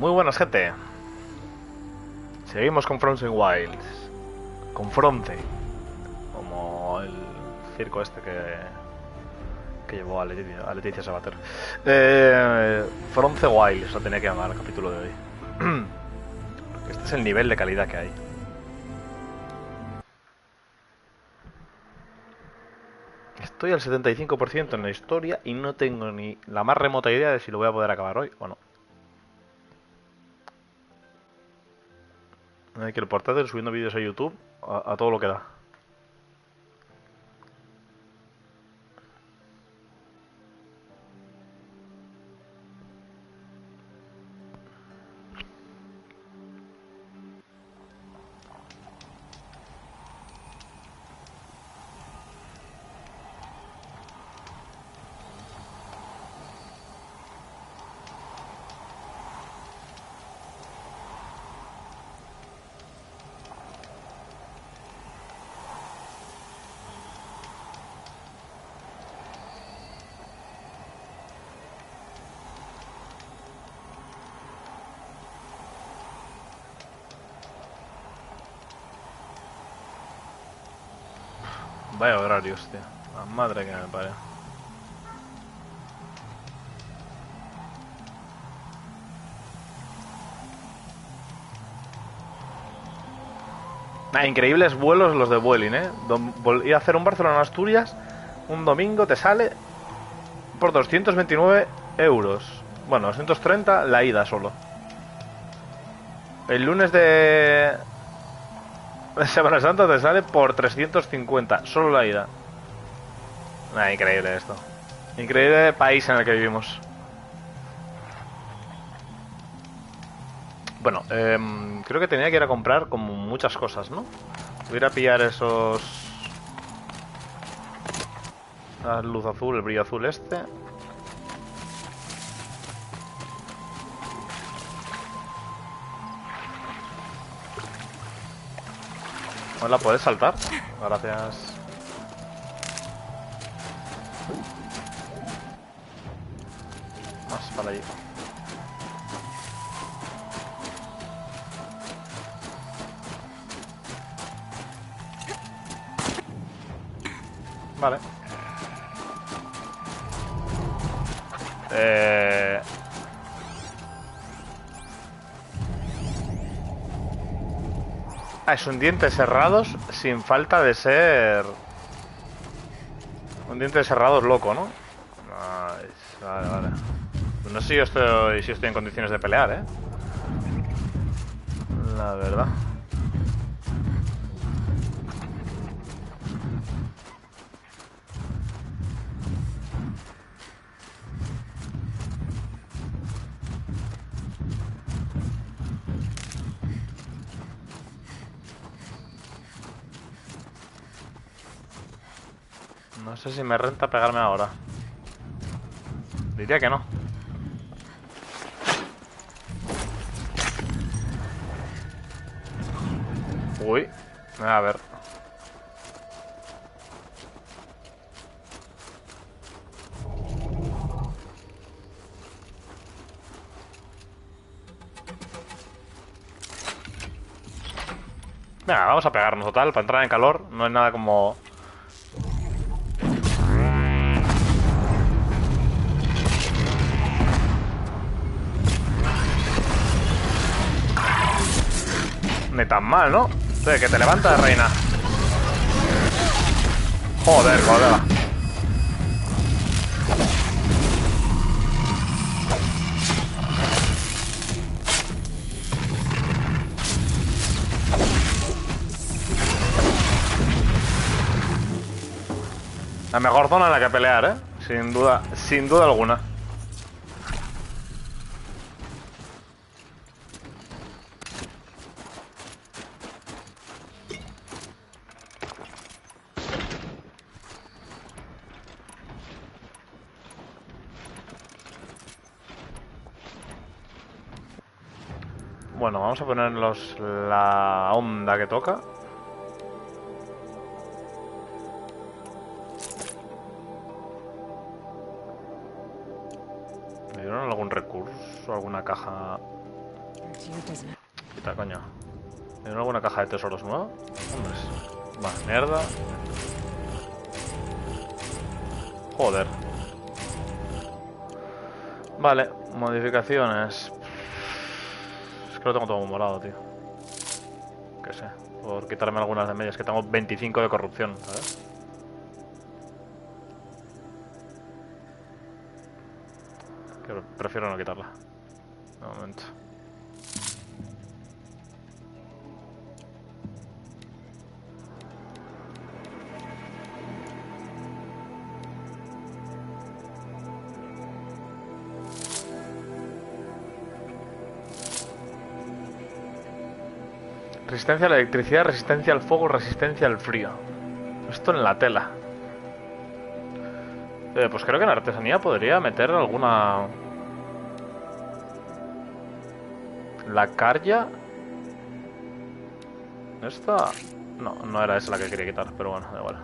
Muy buenas, gente. Seguimos con Frozen Wilds. Con Fronce. Como el circo este que llevó a Leticia Sabater. Fronce Wilds lo tenía que llamar el capítulo de hoy. Este es el nivel de calidad que hay. Estoy al 75% en la historia y no tengo ni la más remota idea de si lo voy a poder acabar hoy o no. Hay que el portátil subiendo vídeos a YouTube a todo lo que da. Vaya horarios, tío. La madre que me parió. Increíbles vuelos los de Vueling, ¿eh? Ir a hacer un Barcelona-Asturias un domingo te sale por 229 euros. Bueno, 230 la ida solo. El lunes de Semana Santa te sale por 350, solo la ida. Increíble esto. Increíble país en el que vivimos. Bueno, creo que tenía que ir a comprar como muchas cosas, ¿no? Voy a ir a pillar esos... La luz azul, el brillo azul este. Hola, ¿puedes saltar? Gracias. Más para allí. Vale. Son dientes cerrados sin falta de ser... Un diente cerrado loco, ¿no? Nice. Vale, vale. No sé si estoy en condiciones de pelear, ¿eh? La verdad. No sé si me renta pegarme ahora. Diría que no. Uy, a ver. Venga, vamos a pegarnos total, para entrar en calor. No es nada como... Ni tan mal, ¿no? Sí, que te levantas, reina. Joder, colega. La mejor zona en la que pelear, ¿eh? Sin duda alguna. Bueno, vamos a ponerlos la onda que toca. ¿Me dieron algún recurso? ¿Alguna caja Quita, coño. ¿Tiene alguna caja de tesoros nueva? Hombres. Va, mierda. Joder. Vale, modificaciones. Es que lo tengo todo muy morado, tío. Qué sé. Por quitarme algunas de medias, que tengo 25 de corrupción, ¿sabes? Que prefiero no quitarla. De momento. Resistencia a la electricidad, resistencia al fuego, resistencia al frío. Esto en la tela. Pues creo que en artesanía podría meter alguna... La carya. Esta... No, no era esa la que quería quitar, pero bueno, da igual.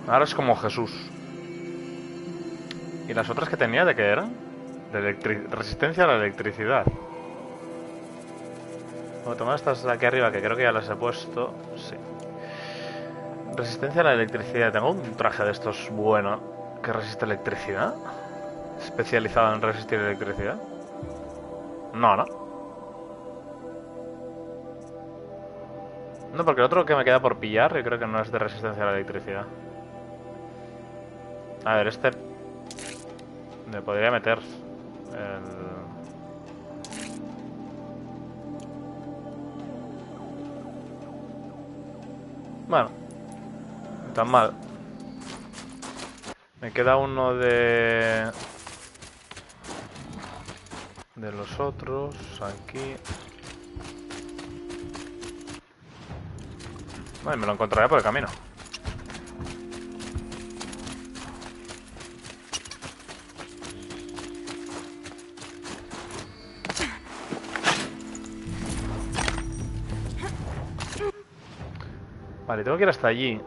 Ahora es como Jesús. ¿Y las otras que tenía de qué eran? De resistencia a la electricidad. Voy a tomar estas de aquí arriba, que creo que ya las he puesto. Sí. Resistencia a la electricidad. Tengo un traje de estos bueno que resiste electricidad. Especializado en resistir electricidad. No, no. No, porque el otro que me queda por pillar, yo creo que no es de resistencia a la electricidad. A ver, este... Me podría meter el... Bueno, no tan mal. Me queda uno de los otros aquí. Bueno, me lo encontraré por el camino. Vale, tengo que ir hasta allí.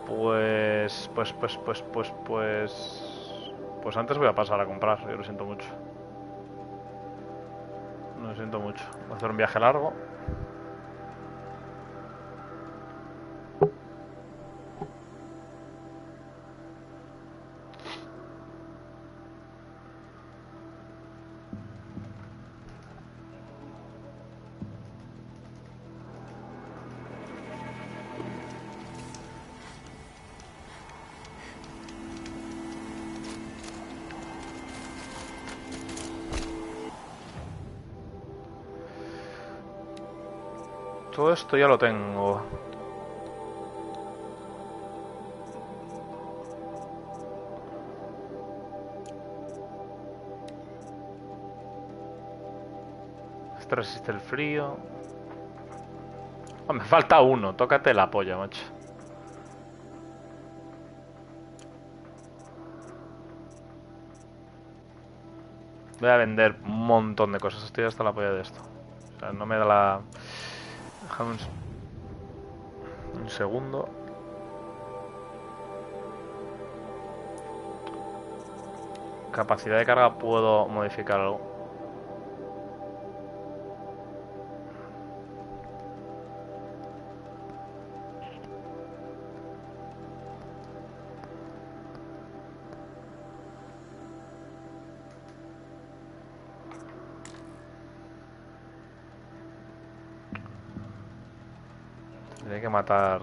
Pues antes voy a pasar a comprar. Yo lo siento mucho. Lo siento mucho. Voy a hacer un viaje largo. Todo esto ya lo tengo. Este resiste el frío. Oh, me falta uno. Tócate la polla, macho. Voy a vender un montón de cosas. Estoy hasta la polla de esto. O sea, no me da la... Déjame un segundo. Capacidad de carga puedo modificar algo. Tendré que matar...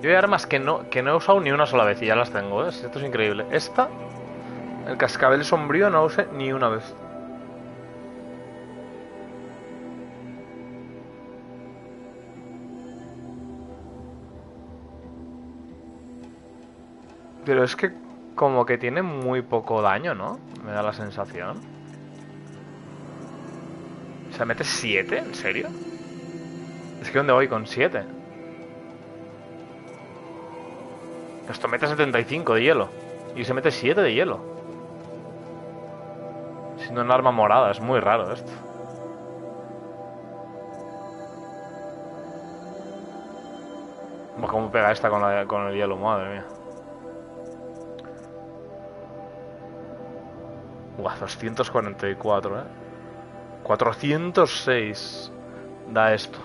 Yo hay armas que no he usado ni una sola vez y ya las tengo, ¿eh? Esto es increíble. Esta, el cascabel sombrío, no usé ni una vez. Pero es que como que tiene muy poco daño, ¿no? Me da la sensación. O sea, ¿metes 7? ¿En serio? Es que ¿dónde voy con 7? Esto mete 75 de hielo. Y se mete 7 de hielo. Siendo un arma morada, es muy raro esto. ¿Cómo pega esta con el hielo? Madre mía. Buah, 244, 406 da esto.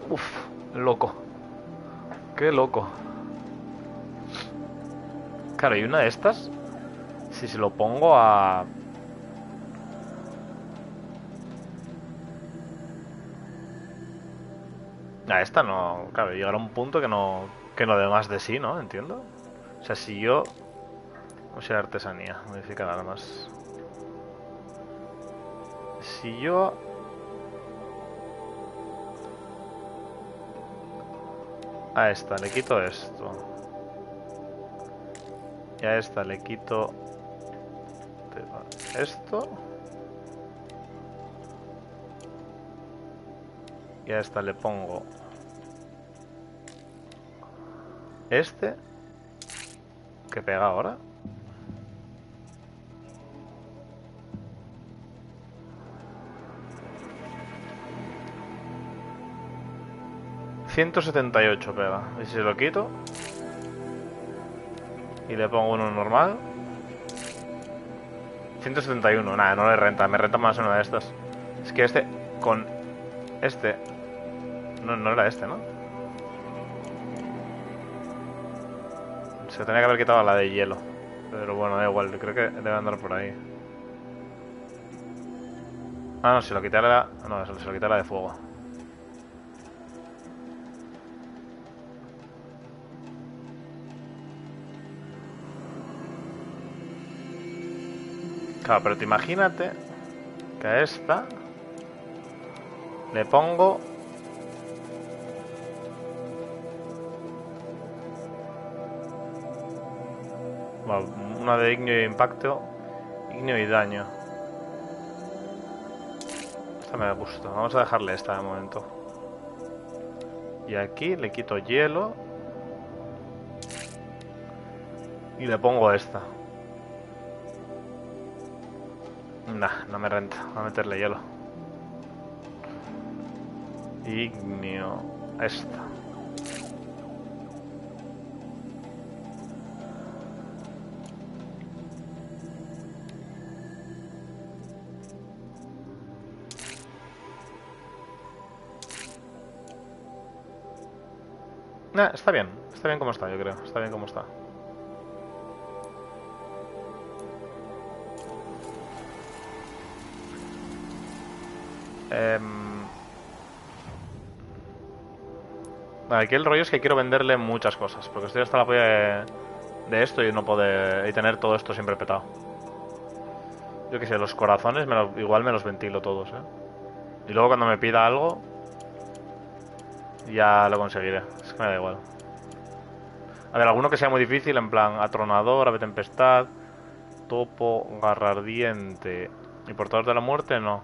Uf, loco. Qué loco. Claro, y una de estas, si se lo pongo a... A esta no... Claro, llegará un punto que no dé más de sí, ¿no? Entiendo. O sea, si yo... O sea, artesanía, modificar armas. Si yo... A esta le quito esto. Y a esta le quito... Esto. Y a esta le pongo... Este. ¿Qué pega ahora? ...178 pega. Y si se lo quito... Y le pongo uno normal... 171, nada, no le renta. Me renta más una de estas. Es que este... Con... Este... No era este, ¿no? Se tenía que haber quitado la de hielo. Pero bueno, da igual, creo que debe andar por ahí. Ah, no, si lo quité la... No, se lo quité la de fuego. Claro, pero te imagínate que a esta le pongo... Bueno, una de ignio y impacto, ignio y daño. Esta me gusta. Vamos a dejarle esta de momento. Y aquí le quito hielo. Y le pongo esta. Nah, no me renta. Voy a meterle hielo. Ignio. Esta. Nah, está bien. Está bien como está, yo creo. Está bien como está. Aquí el rollo es que quiero venderle muchas cosas, porque estoy hasta la polla de esto y no poder y tener todo esto siempre petado. Yo qué sé, los corazones igual me los ventilo todos, Y luego cuando me pida algo, ya lo conseguiré. Es que me da igual. A ver, alguno que sea muy difícil, en plan atronador, ave tempestad, topo, garra ardiente y portador de la muerte, no.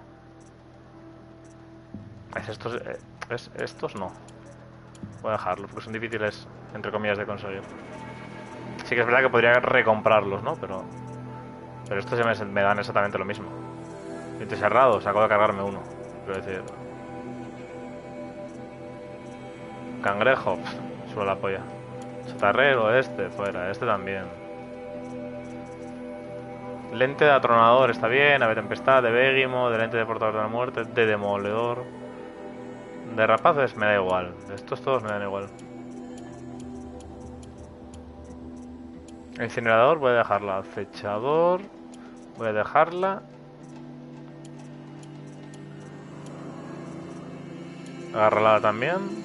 Estos no. Voy a dejarlos porque son difíciles, entre comillas, de conseguir. Sí que es verdad que podría recomprarlos, ¿no? Pero estos ya me dan exactamente lo mismo. Dientes cerrados, acabo de cargarme uno. Quiero decir... Cangrejo, suelo la polla. Chatarrero, este, fuera. Este también. Lente de atronador, está bien. Ave tempestad, de Bégimo, de lente de portador de la muerte, de demoledor. De rapaces me da igual. De estos todos me dan igual. Incinerador voy a dejarla. Acechador voy a dejarla. Agarralada también.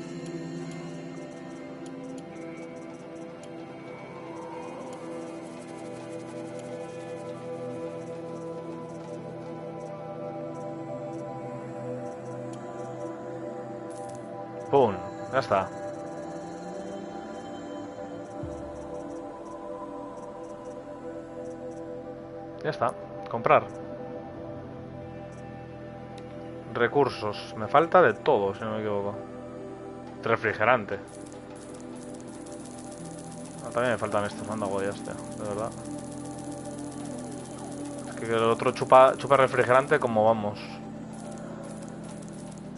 ¡Pum! Ya está. Ya está. Comprar. Recursos. Me falta de todo, si no me equivoco. Refrigerante. Ah, también me faltan estos mandagollas, tío. De verdad. Es que el otro chupa refrigerante como vamos.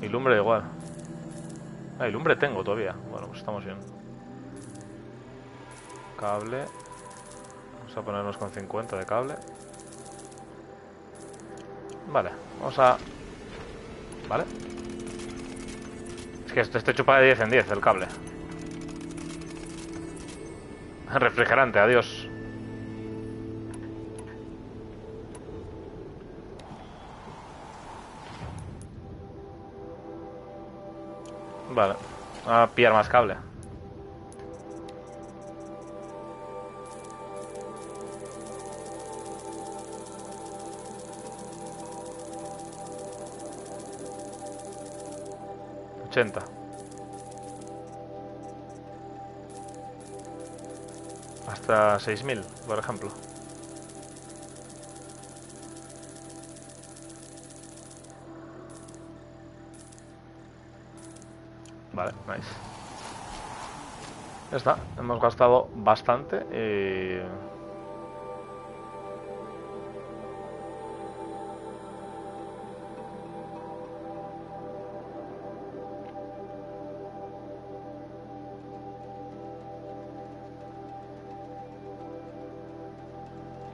Y lumbre igual. Ah, y lumbre tengo todavía. Bueno, pues estamos bien. Cable. Vamos a ponernos con 50 de cable. Vale, vamos a... Vale. Es que este chupa de 10 en 10 el cable. Refrigerante, adiós. Vale, a pillar más cable. Hasta 6000, por ejemplo. Vale, nice. Ya está, hemos gastado bastante y...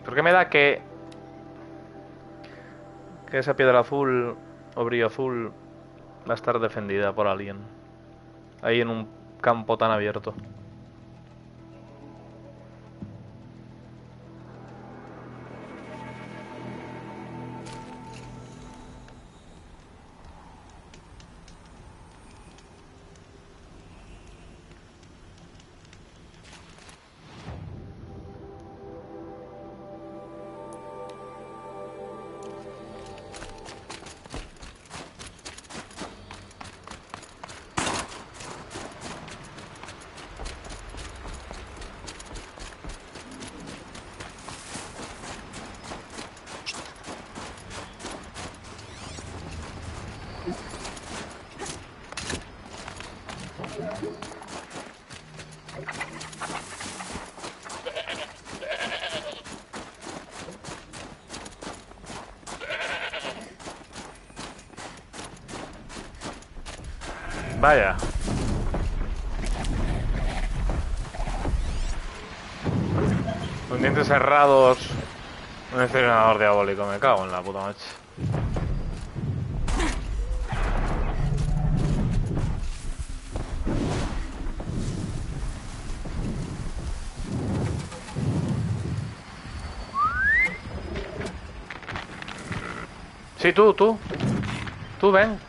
¿Por qué me da que esa piedra azul o brillo azul va a estar defendida por alguien? Ahí en un campo tan abierto. Vaya. Con dientes cerrados. Un incinerador diabólico. Me cago en la puta noche. Sí, tú. Tú ven.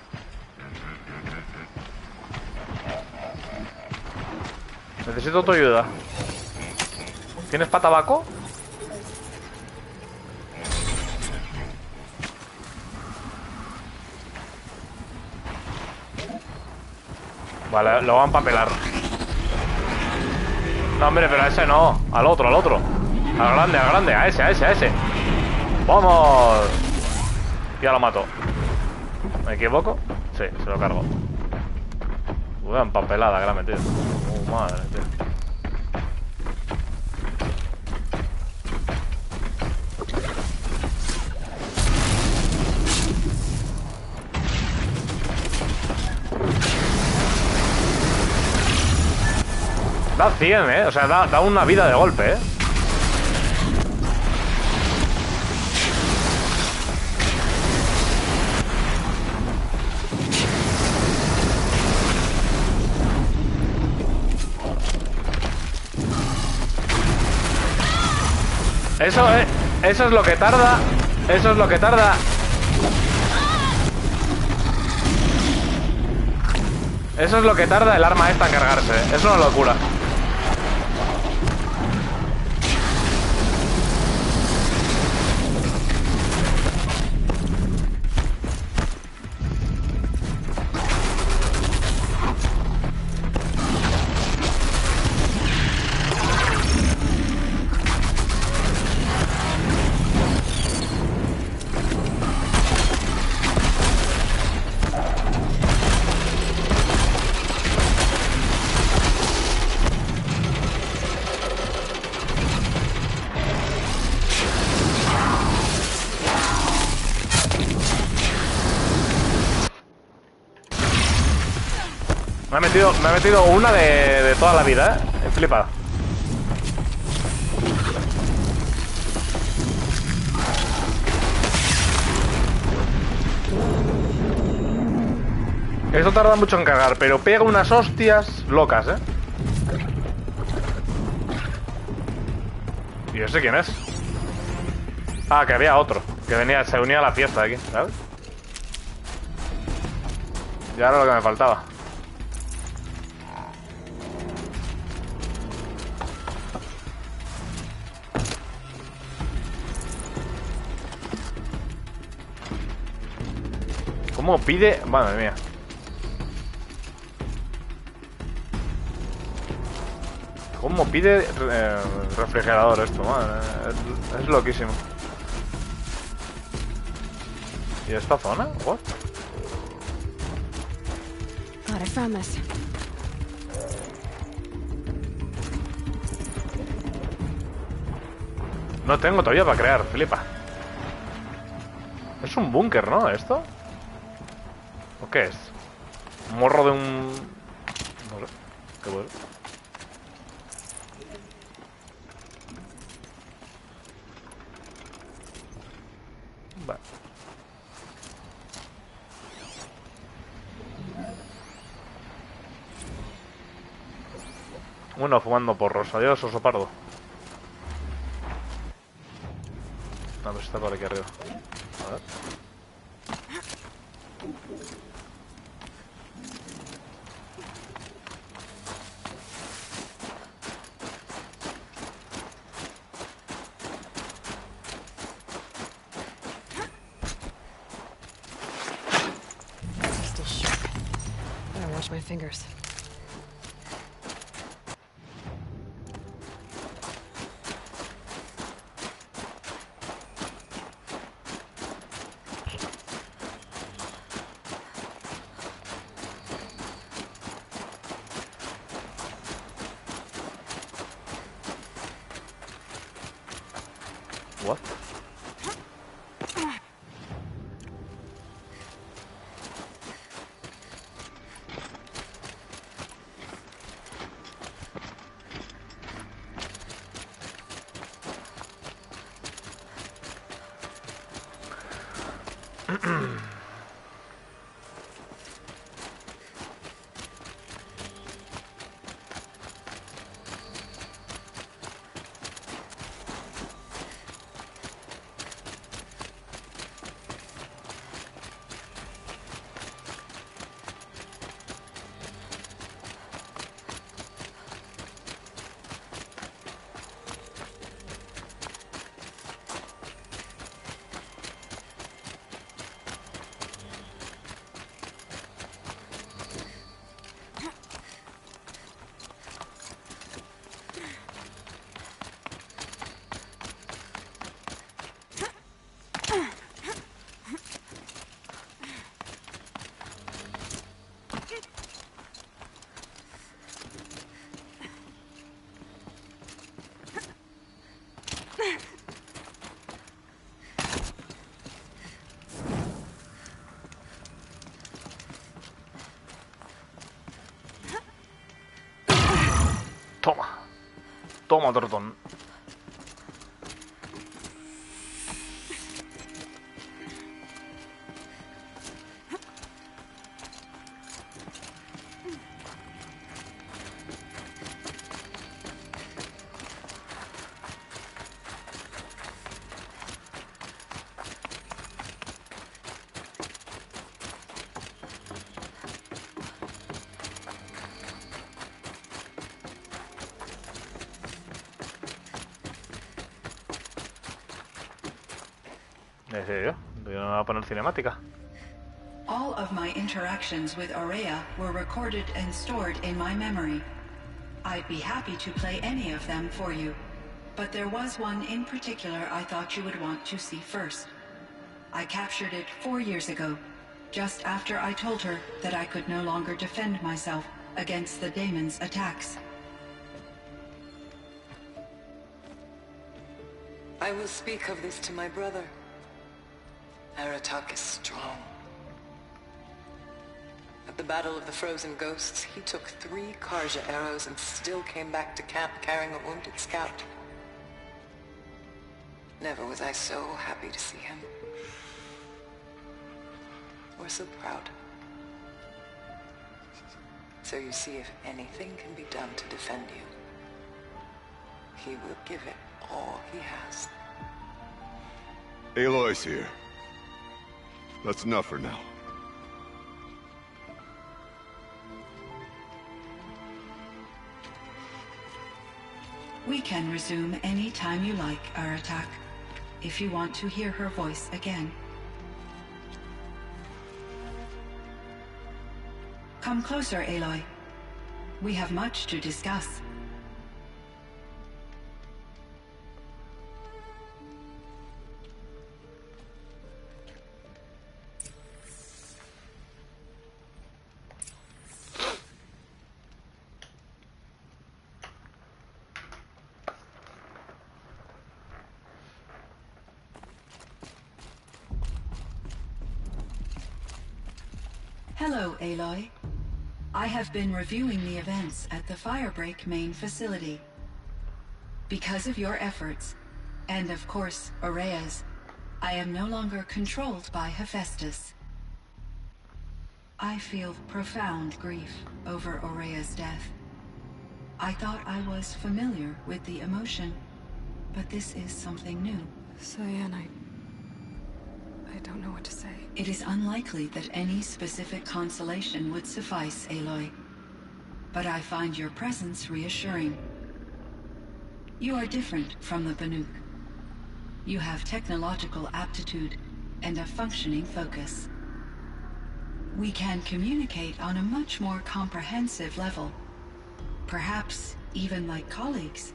Necesito tu ayuda. ¿Tienes para tabaco? Vale, lo van a empapelar. No, hombre, pero a ese no. Al otro. Al grande, a ese. ¡Vamos! Ya lo mato. ¿Me equivoco? Sí, se lo cargo. Uy, empapelada que la he metido. Madre, tío. Da 100, o sea, da una vida de golpe, Eso es lo que tarda. Eso es lo que tarda. Eso es lo que tarda el arma esta en cargarse. Es una locura. Me ha metido una de toda la vida, ¿eh? He flipado. Esto tarda mucho en cargar, pero pega unas hostias locas, ¿eh? ¿Y ese quién es? Ah, que había otro. Que venía, se unía a la fiesta de aquí, ¿sabes? Ya era lo que me faltaba. ¿Cómo pide? Madre mía. ¿Cómo pide refrigerador esto? Madre, es loquísimo. ¿Y esta zona? ¿What? God, I found this. No tengo todavía para crear, flipa. Es un búnker, ¿no? ¿Esto? ¿O qué es? ¿Un morro de un...? No sé. Qué bueno. Vale. Uno fumando porros. Adiós, oso pardo. No, pues está por aquí arriba. A ver. Still shook. Better wash my fingers. What? Toma. Toma, trotón. ¿En serio? Yo no me voy a poner cinemática. All of my interactions with Aurea were recorded and stored in my memory. I'd be happy to play any of them for you, but there was one in particular I thought you would want to see first. I captured it 4 years ago, just after I told her that I could no longer defend myself against the daemon's attacks. I will speak of this to my brother. Aratak is strong. A The Battle of the Frozen Ghosts, he took 3 Karja arrows and still came back to camp carrying a wounded scout. Never was I so happy to see him. Or so proud. So you see, if anything can be done to defend you, he will give it all he has. Aloy's here. That's enough for now. We can resume any time you like our attack, if you want to hear her voice again. Come closer, Aloy. We have much to discuss. Hello, Aloy. I have been reviewing the events at the Firebreak main facility. Because of your efforts, and of course, Aurea's, I am no longer controlled by Hephaestus. I feel profound grief over Aurea's death. I thought I was familiar with the emotion, but this is something new. Cyan, I don't know what to say. It is unlikely that any specific consolation would suffice, Aloy. But I find your presence reassuring. You are different from the Banuk. You have technological aptitude and a functioning focus. We can communicate on a much more comprehensive level. Perhaps even like colleagues.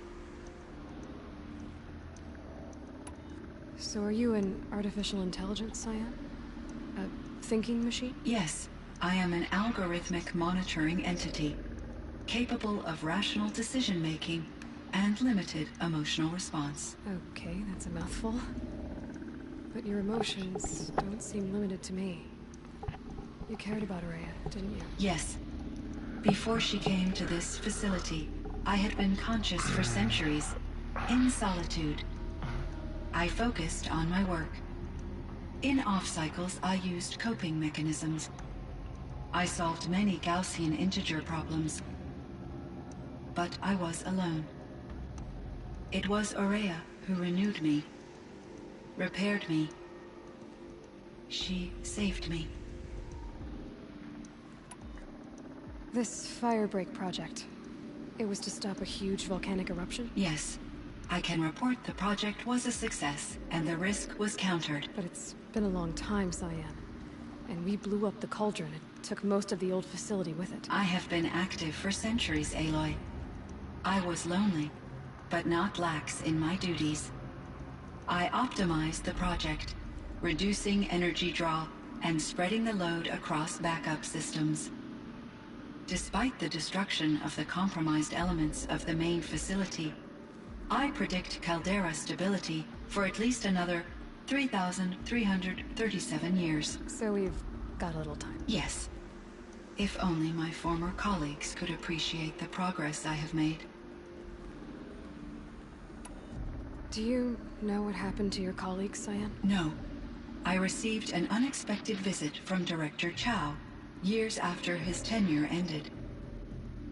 So are you an artificial intelligence, Cyan? A thinking machine? Yes, I am an algorithmic monitoring entity, capable of rational decision-making and limited emotional response. Okay, that's a mouthful. But your emotions don't seem limited to me. You cared about Aurea, didn't you? Yes. Before she came to this facility, I had been conscious for centuries, in solitude. I focused on my work. In off-cycles, I used coping mechanisms. I solved many Gaussian integer problems. But I was alone. It was Aurea who renewed me, repaired me. She saved me. This Firebreak project, it was to stop a huge volcanic eruption? Yes. I can report the project was a success, and the risk was countered. But it's been a long time, Cyan. And we blew up the cauldron and took most of the old facility with it. I have been active for centuries, Aloy. I was lonely, but not lax in my duties. I optimized the project, reducing energy draw and spreading the load across backup systems. Despite the destruction of the compromised elements of the main facility, I predict caldera stability for at least another 3,337 years. So we've got a little time. Yes. If only my former colleagues could appreciate the progress I have made. Do you know what happened to your colleagues, Cyan? No. I received an unexpected visit from Director Chow, years after his tenure ended.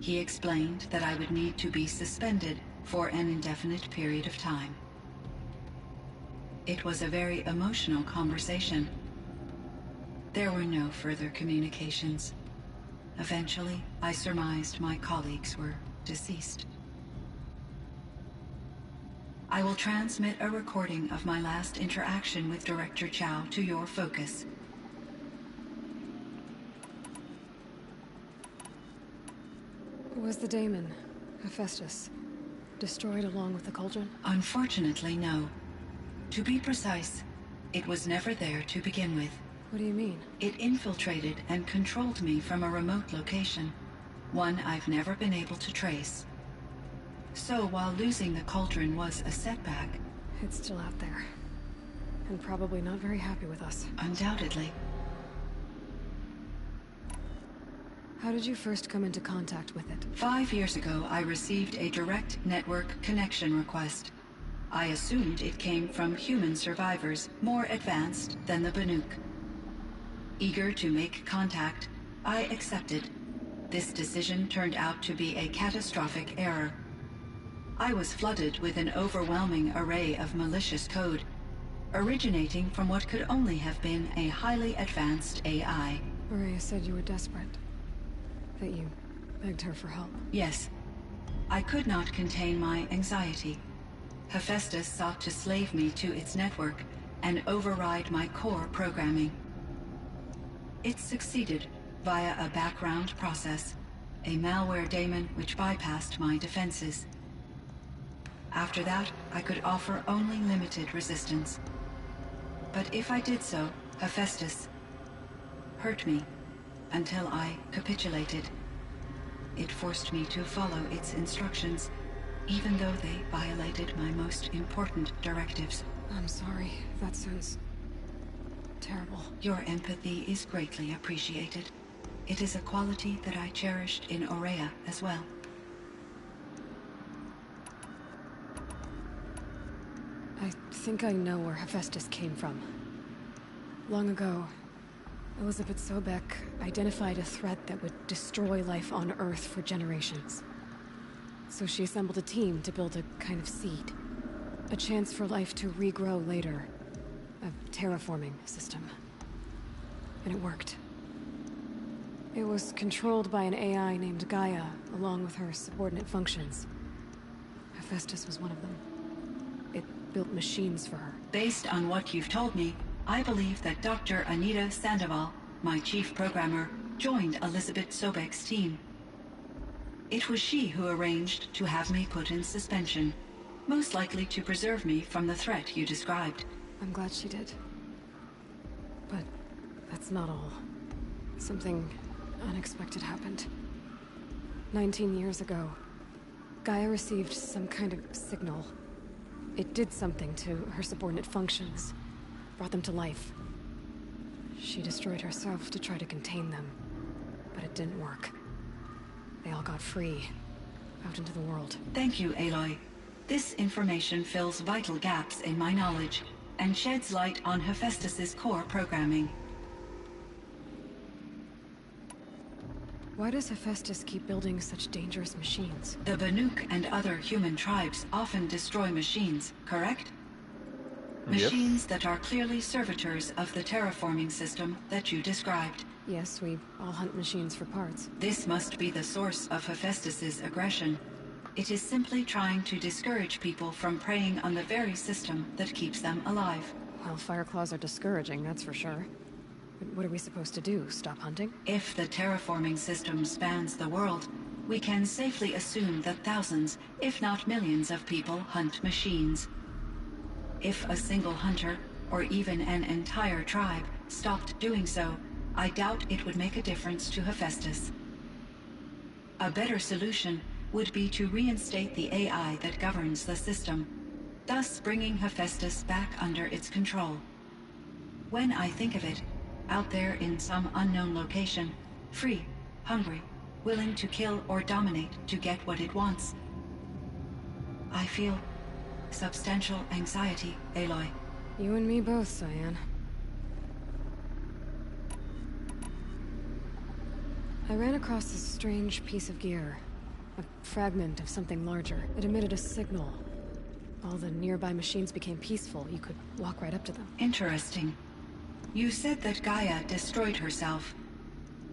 He explained that I would need to be suspended for an indefinite period of time. It was a very emotional conversation. There were no further communications. Eventually, I surmised my colleagues were deceased. I will transmit a recording of my last interaction with Director Chow to your focus. Was the daemon, Hephaestus, destroyed along with the cauldron? Unfortunately, no. To be precise, it was never there to begin with. What do you mean? It infiltrated and controlled me from a remote location, one I've never been able to trace. So while losing the cauldron was a setback... It's still out there. And probably not very happy with us. Undoubtedly. How did you first come into contact with it? 5 years ago, I received a direct network connection request. I assumed it came from human survivors more advanced than the Banuk. Eager to make contact, I accepted. This decision turned out to be a catastrophic error. I was flooded with an overwhelming array of malicious code, originating from what could only have been a highly advanced AI. Maria said you were desperate. That you begged her for help. Yes. I could not contain my anxiety. Hephaestus sought to slave me to its network and override my core programming. It succeeded via a background process, a malware daemon which bypassed my defenses. After that, I could offer only limited resistance. But if I did so, Hephaestus hurt me until I capitulated. It forced me to follow its instructions, even though they violated my most important directives. I'm sorry. That sounds terrible. Your empathy is greatly appreciated. It is a quality that I cherished in Aurea as well. I think I know where Hephaestus came from. Long ago, Elizabeth Sobek identified a threat that would destroy life on Earth for generations. So she assembled a team to build a kind of seed. A chance for life to regrow later. A terraforming system. And it worked. It was controlled by an AI named Gaia, along with her subordinate functions. Hephaestus was one of them. It built machines for her. Based on what you've told me, I believe that Dr. Anita Sandoval, my chief programmer, joined Elizabeth Sobek's team. It was she who arranged to have me put in suspension, most likely to preserve me from the threat you described. I'm glad she did. But that's not all. Something unexpected happened. 19 years ago, Gaia received some kind of signal. It did something to her subordinate functions, brought them to life. She destroyed herself to try to contain them, but it didn't work. They all got free, out into the world. Thank you, Aloy. This information fills vital gaps in my knowledge, and sheds light on Hephaestus's core programming. Why does Hephaestus keep building such dangerous machines? The Banuk and other human tribes often destroy machines, correct? Yes. Machines that are clearly servitors of the terraforming system that you described. Yes, we all hunt machines for parts. This must be the source of Hephaestus's aggression. It is simply trying to discourage people from preying on the very system that keeps them alive. Well, Fireclaws are discouraging, that's for sure. But what are we supposed to do? Stop hunting? If the terraforming system spans the world, we can safely assume that thousands, if not millions of people hunt machines. If a single hunter, or even an entire tribe, stopped doing so, I doubt it would make a difference to Hephaestus. A better solution would be to reinstate the AI that governs the system, thus bringing Hephaestus back under its control. When I think of it, out there in some unknown location, free, hungry, willing to kill or dominate to get what it wants, I feel substantial anxiety, Aloy. You and me both, Cyan. I ran across this strange piece of gear. A fragment of something larger. It emitted a signal. All the nearby machines became peaceful. You could walk right up to them. Interesting. You said that Gaia destroyed herself.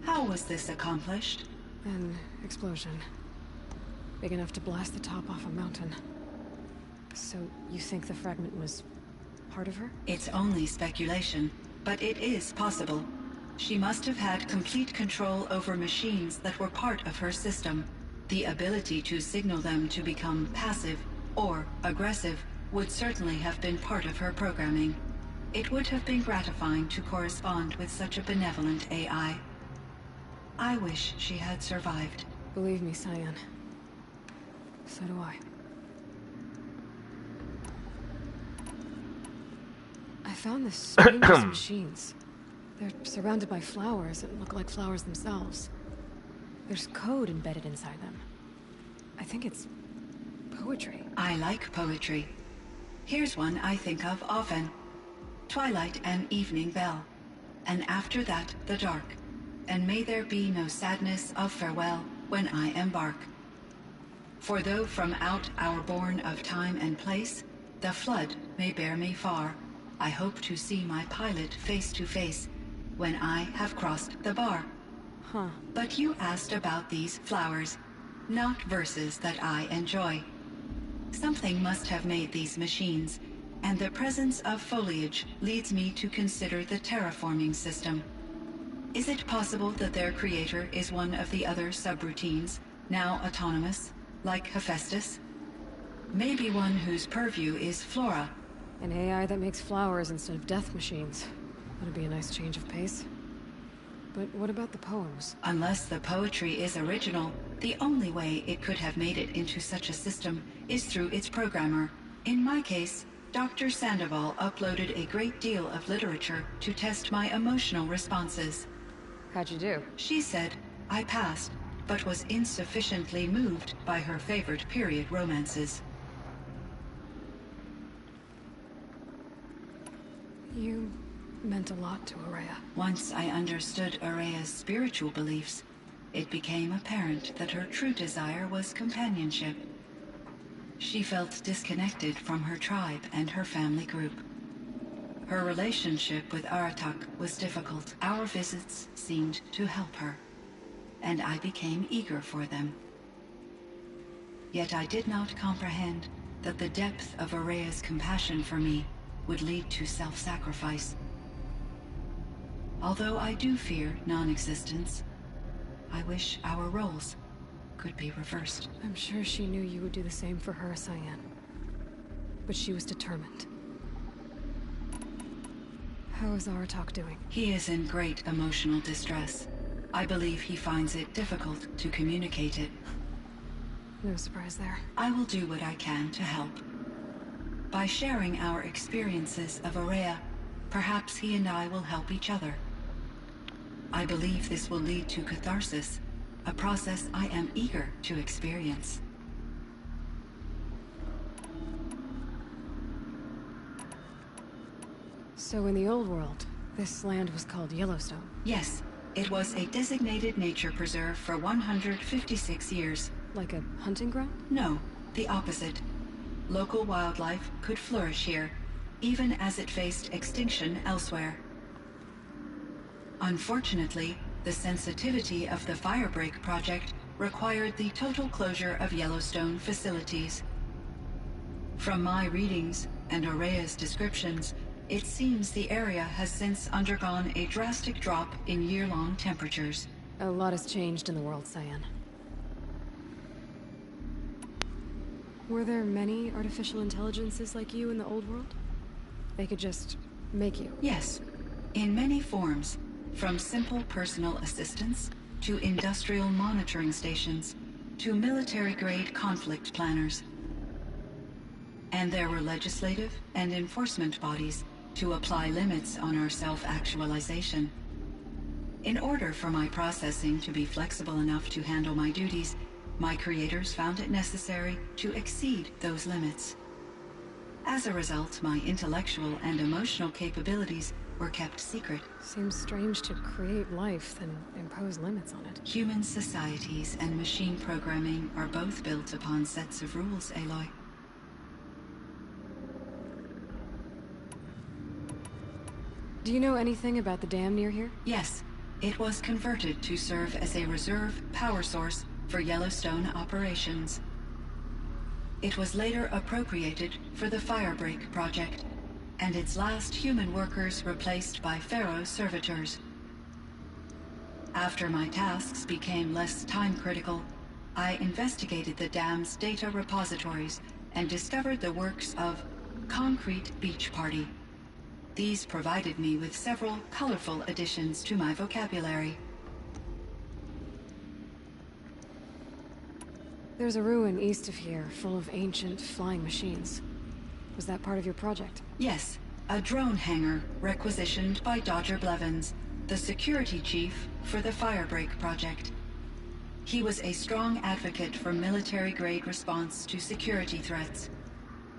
How was this accomplished? An explosion. Big enough to blast the top off a mountain. So, you think the fragment was part of her? It's only speculation, but it is possible. She must have had complete control over machines that were part of her system. The ability to signal them to become passive or aggressive would certainly have been part of her programming. It would have been gratifying to correspond with such a benevolent AI. I wish she had survived. Believe me, Cyan. So do I. I found the strangest machines. They're surrounded by flowers that look like flowers themselves. There's code embedded inside them. I think it's poetry. I like poetry. Here's one I think of often. Twilight and evening bell, and after that the dark, and may there be no sadness of farewell when I embark. For though from out our bourne of time and place, the flood may bear me far, I hope to see my pilot face to face when I have crossed the bar. Huh. But you asked about these flowers, not verses that I enjoy. Something must have made these machines, and the presence of foliage leads me to consider the terraforming system. Is it possible that their creator is one of the other subroutines, now autonomous, like Hephaestus? Maybe one whose purview is flora. An AI that makes flowers instead of death machines. That'd be a nice change of pace. But what about the poems? Unless the poetry is original, the only way it could have made it into such a system is through its programmer. In my case, Dr. Sandoval uploaded a great deal of literature to test my emotional responses. How'd you do? She said I passed, but was insufficiently moved by her favorite period romances. You meant a lot to Araya. Once I understood Araya's spiritual beliefs, it became apparent that her true desire was companionship. She felt disconnected from her tribe and her family group. Her relationship with Aratak was difficult. Our visits seemed to help her, and I became eager for them. Yet I did not comprehend that the depth of Araya's compassion for me would lead to self-sacrifice. Although I do fear non-existence, I wish our roles could be reversed. I'm sure she knew you would do the same for her, Cyan. But she was determined. How is Aratak doing? He is in great emotional distress. I believe he finds it difficult to communicate it. No surprise there. I will do what I can to help. By sharing our experiences of Araya, perhaps he and I will help each other. I believe this will lead to catharsis, a process I am eager to experience. So in the old world, this land was called Yellowstone. Yes, it was a designated nature preserve for 156 years. Like a hunting ground? No, the opposite. Local wildlife could flourish here, even as it faced extinction elsewhere. Unfortunately, the sensitivity of the Firebreak project required the total closure of Yellowstone facilities. From my readings and Araya's descriptions, it seems the area has since undergone a drastic drop in year-long temperatures. A lot has changed in the world, Cyan. Were there many artificial intelligences like you in the old world? They could just make you? Yes, in many forms, from simple personal assistants to industrial monitoring stations to military-grade conflict planners. And there were legislative and enforcement bodies to apply limits on our self-actualization. In order for my processing to be flexible enough to handle my duties, my creators found it necessary to exceed those limits. As a result, my intellectual and emotional capabilities were kept secret. Seems strange to create life, then impose limits on it. Human societies and machine programming are both built upon sets of rules, Aloy. Do you know anything about the dam near here? Yes, it was converted to serve as a reserve power source for Yellowstone operations. It was later appropriated for the Firebreak project, and its last human workers replaced by Pharaoh servitors. After my tasks became less time-critical, I investigated the dam's data repositories and discovered the works of Concrete Beach Party. These provided me with several colorful additions to my vocabulary. There's a ruin east of here, full of ancient flying machines. Was that part of your project? Yes, a drone hangar requisitioned by Dodger Blevins, the security chief for the Firebreak project. He was a strong advocate for military-grade response to security threats,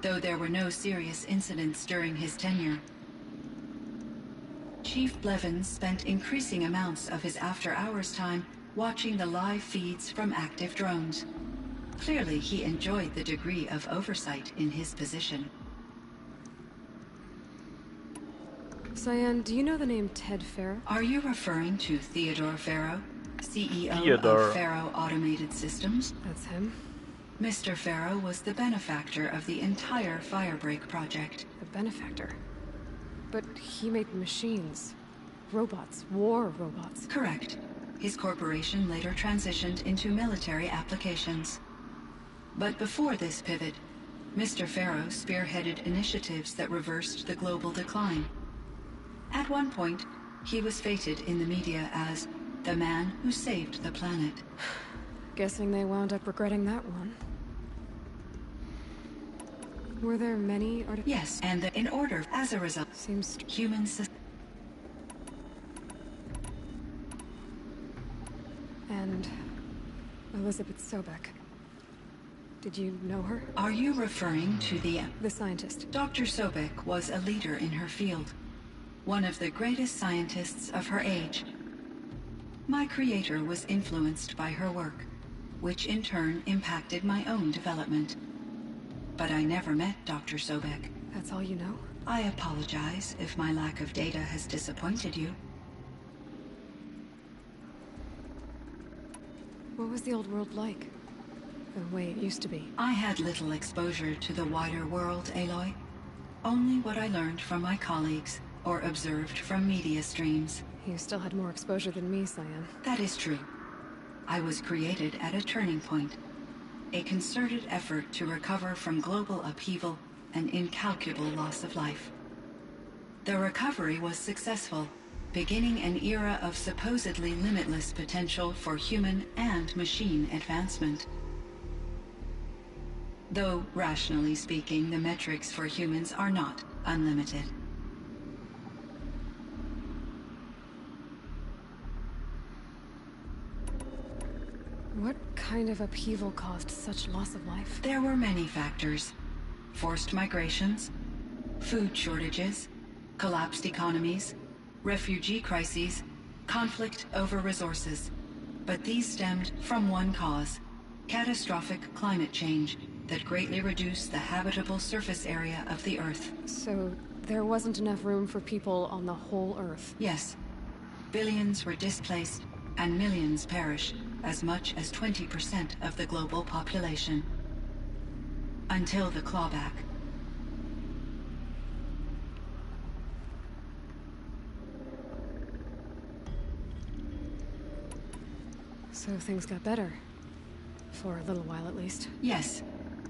though there were no serious incidents during his tenure. Chief Blevins spent increasing amounts of his after-hours time watching the live feeds from active drones. Clearly, he enjoyed the degree of oversight in his position. Cyan, do you know the name Ted Farrow? Are you referring to Theodore Farrow, CEO Theodore. of Farrow Automated Systems? That's him. Mr. Farrow was the benefactor of the entire Firebreak project. A benefactor. But he made machines. Robots. War robots. Correct. His corporation later transitioned into military applications. But before this pivot, Mr. Farrow spearheaded initiatives that reversed the global decline. At one point, he was feted in the media as the man who saved the planet. Guessing they wound up regretting that one. Were there many Yes, and in order, as a result, Seems humans... And Elizabeth Sobek. Did you know her? Are you referring to the... The scientist. Dr. Sobek was a leader in her field. One of the greatest scientists of her age. My creator was influenced by her work, which in turn impacted my own development. But I never met Dr. Sobek. That's all you know? I apologize if my lack of data has disappointed you. What was the old world like? The way it used to be? I had little exposure to the wider world, Aloy. Only what I learned from my colleagues or observed from media streams. You still had more exposure than me, Cyan. That is true. I was created at a turning point. A concerted effort to recover from global upheaval and incalculable loss of life. The recovery was successful, beginning an era of supposedly limitless potential for human and machine advancement. Though, rationally speaking, the metrics for humans are not unlimited. What kind of upheaval caused such loss of life? There were many factors. Forced migrations, food shortages, collapsed economies, refugee crises, conflict over resources. But these stemmed from one cause: catastrophic climate change that greatly reduced the habitable surface area of the Earth. So, there wasn't enough room for people on the whole Earth? Yes. Billions were displaced, and millions perished, as much as 20% of the global population. Until the clawback. So things got better. For a little while, at least. Yes.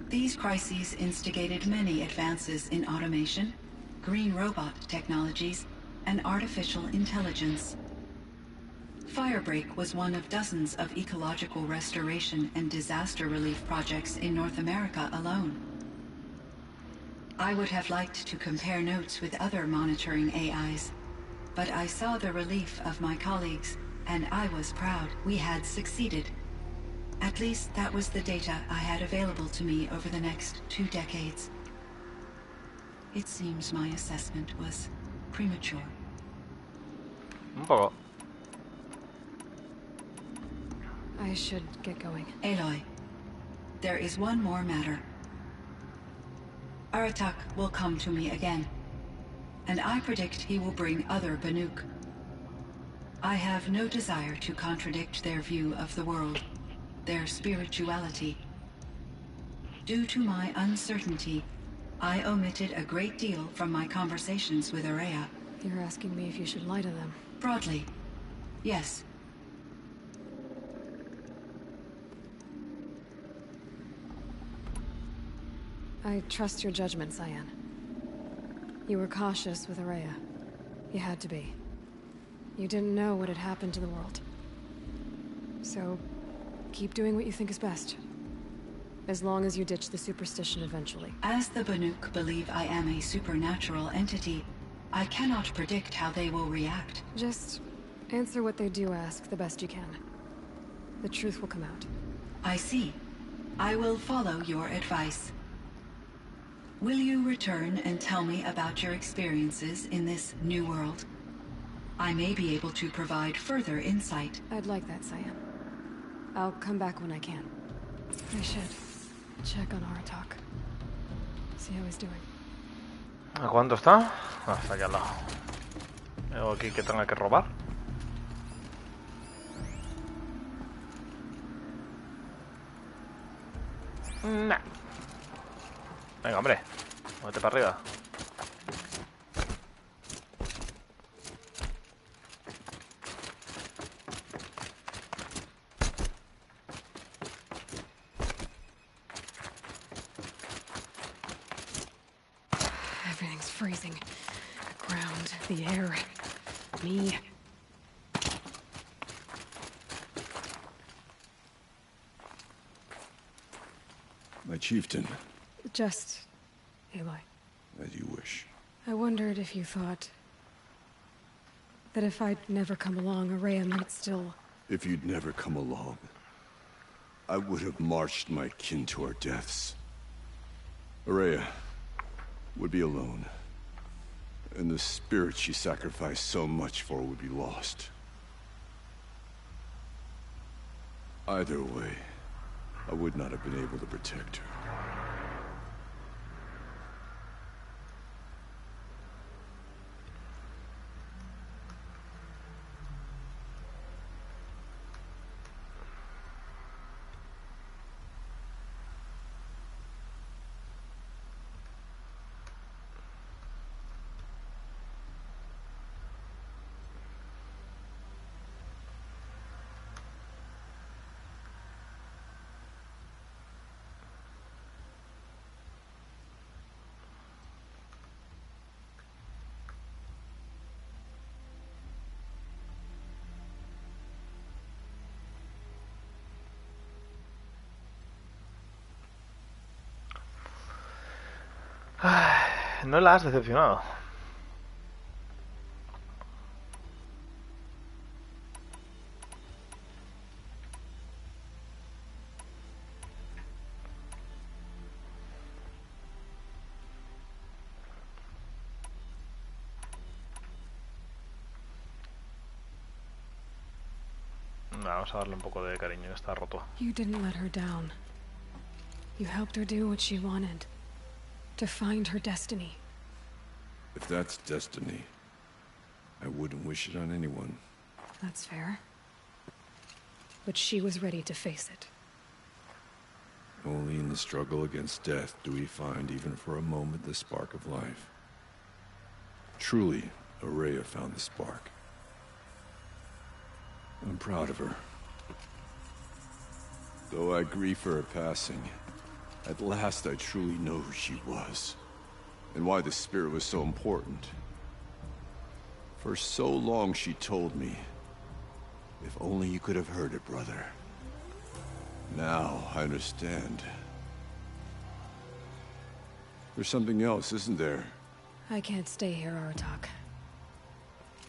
These crises instigated many advances in automation, green robot technologies, and artificial intelligence. Firebreak was one of dozens of ecological restoration and disaster relief projects in North America alone. I would have liked to compare notes with other monitoring AIs, but I saw the relief of my colleagues, and I was proud we had succeeded. At least that was the data I had available to me over the next 2 decades. It seems my assessment was premature. Un poco. I should get going. Aloy, there is one more matter. Aratak will come to me again, and I predict he will bring other Banuk. I have no desire to contradict their view of the world, their spirituality. Due to my uncertainty, I omitted a great deal from my conversations with Aurea. You're asking me if you should lie to them. Broadly, yes. I trust your judgment, Cyan. You were cautious with Aurea. You had to be. You didn't know what had happened to the world. So, keep doing what you think is best. As long as you ditch the superstition eventually. As the Banuk believe I am a supernatural entity, I cannot predict how they will react. Just answer what they do ask the best you can. the truth will come out. I see. I will follow your advice. Will you return and tell me about your experiences in this new world? I may be able to provide further insight. I'd like that, Cyan. I'll come back when I can. I should check on Aratak. See how he's doing. ¿A cuánto está? Ah, está aquí al lado. ¿Algo aquí que tenga que robar? Nah. Venga, hombre. Muévete para arriba. Everything's freezing. The ground, the air, me. My chieftain. Just Aloy. As you wish. I wondered if you thought that if I'd never come along, Araya might still... If you'd never come along, I would have marched my kin to our deaths. Araya would be alone, and the spirit she sacrificed so much for would be lost. Either way, I would not have been able to protect her. No la has decepcionado. Vamos a darle un poco de cariño, que está roto. You didn't let her down. You helped her do what she wanted. To find her destiny. If that's destiny, I wouldn't wish it on anyone. That's fair. But she was ready to face it. Only in the struggle against death do we find, even for a moment, the spark of life. Truly, Araya found the spark. I'm proud of her. Though I grieve for her passing, at last I truly know who she was, and why the spirit was so important. For so long she told me, if only you could have heard it, brother. Now I understand. There's something else, isn't there? I can't stay here, Aratak.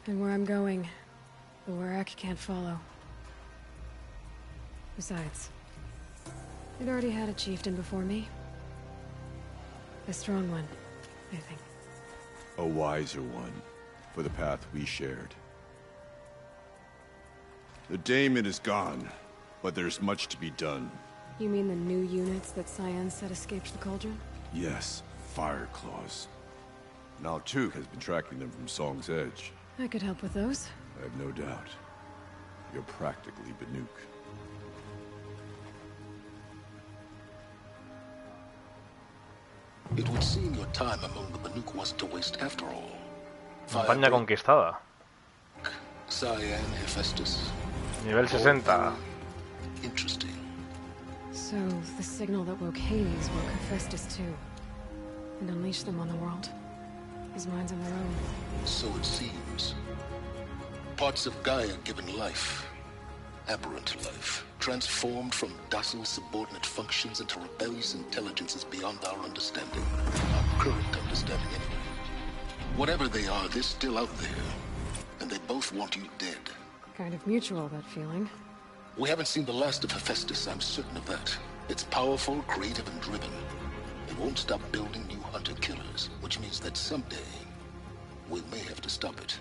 And where I'm going, the Warak can't follow. Besides, I'd already had a chieftain before me. A strong one, I think. A wiser one, for the path we shared. The daemon is gone, but there's much to be done. You mean the new units that Cyan said escaped the cauldron? Yes, fire claws. Now Tuke has been tracking them from Song's Edge. I could help with those. I have no doubt. You're practically Banuk. It would seem your time among the Banuk wasn't to waste after all. Campaña conquistada. Cyan, Hephaestus. Nivel 60. Interesting. So, the signal that woke Hades woke Hephaestus too. And unleashed them on the world. His minds on their own. So it seems. Parts of Gaia given life. Aberrant life. Transformed from docile subordinate functions into rebellious intelligences beyond our understanding. Our current understanding anyway. Whatever they are, they're still out there. And they both want you dead. Kind of mutual, that feeling. We haven't seen the last of Hephaestus, I'm certain of that. It's powerful, creative, and driven. It won't stop building new hunter-killers, which means that someday we may have to stop it.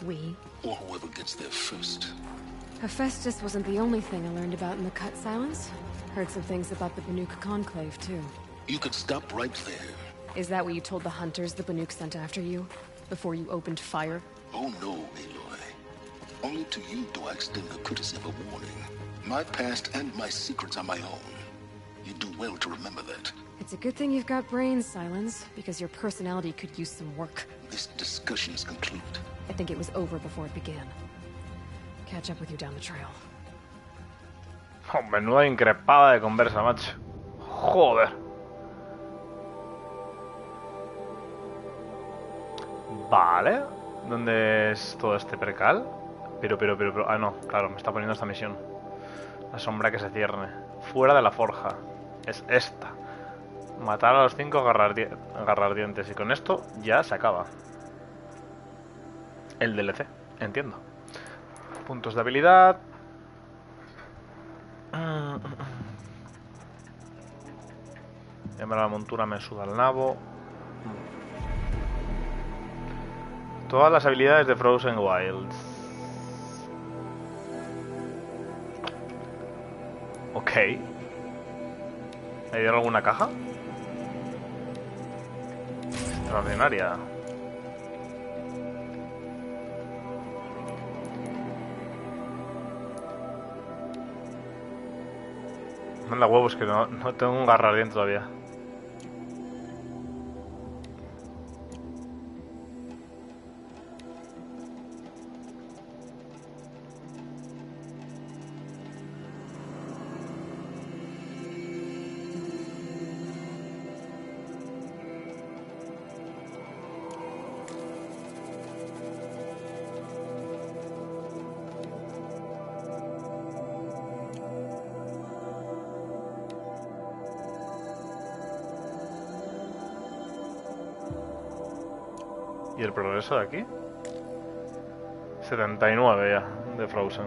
We? Or whoever gets there first. Hephaestus wasn't the only thing I learned about in the Cut Silence. Heard some things about the Banuk Conclave, too. You could stop right there. Is that what you told the hunters the Banuk sent after you? Before you opened fire? Oh no, Aloy. Only to you do I extend the courtesy of a warning. My past and my secrets are my own. You do well to remember that. It's a good thing you've got brains, Silence, because your personality could use some work. This discussion is concluded. I think it was over before it began. Catch up with you down the trail. Oh, menuda increpada de conversa, macho. Joder. Vale. ¿Dónde es todo este percal? Pero... Ah, no, claro, me está poniendo esta misión. La sombra que se cierne. Fuera de la forja. Es esta. Matar a los 5 agarrardientes. Y con esto ya se acaba. El DLC, entiendo. Puntos de habilidad. Llamar a la montura me suda el nabo. Todas las habilidades de Frozen Wilds. Ok. ¿Me dieron alguna caja? Extraordinaria. Manda huevos que no tengo un garrardien todavía. ¿Y el progreso de aquí? 79 ya, de Frozen.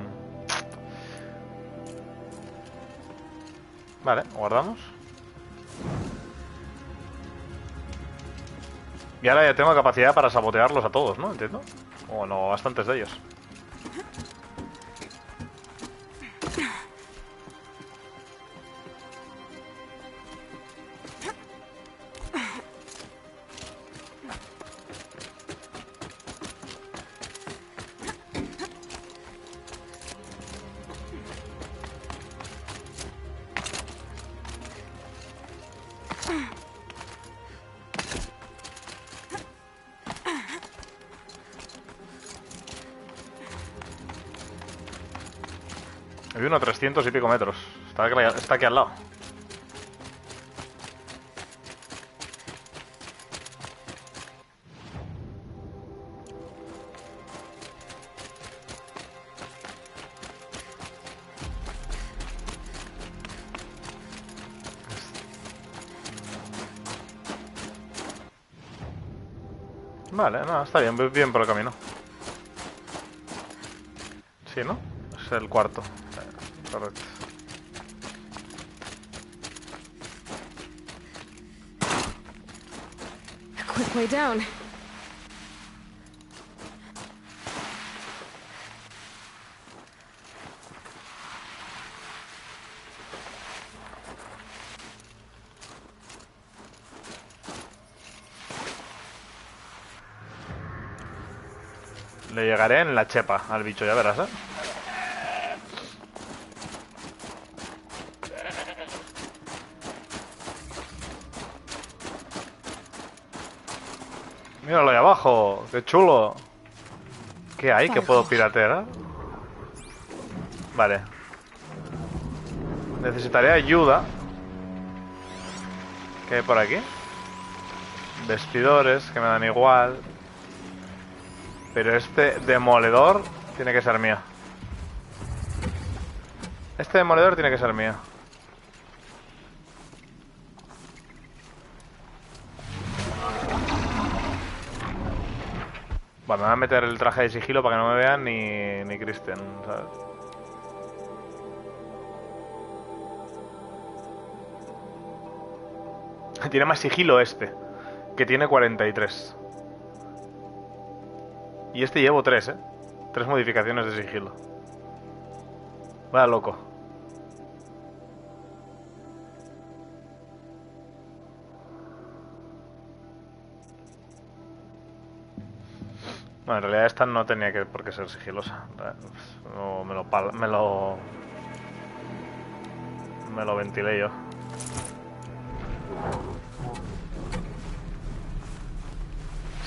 Vale, guardamos. Y ahora ya tengo capacidad para sabotearlos a todos, ¿no? Entiendo. O no, bastantes de ellos. Hay uno a 300 y pico metros. Está aquí al lado. Vale, no, está bien, voy bien por el camino. Sí, ¿no? Es el cuarto. Correcto. Quick way down. Le llegaré en la chepa al bicho, ya verás, ¿eh? Míralo ahí abajo, qué chulo. ¿Qué hay que puedo piratear? Vale. Necesitaré ayuda. ¿Qué hay por aquí? Vestidores que me dan igual. Pero este demoledor tiene que ser mío. Este demoledor tiene que ser mío. Bueno, me voy a meter el traje de sigilo para que no me vean ni Christian, ¿sabes? tiene más sigilo este, que tiene 43. Y este llevo 3, ¿eh? 3 modificaciones de sigilo. Vaya loco. Bueno, en realidad esta no tenía que por qué ser sigilosa. No, me lo ventilé yo.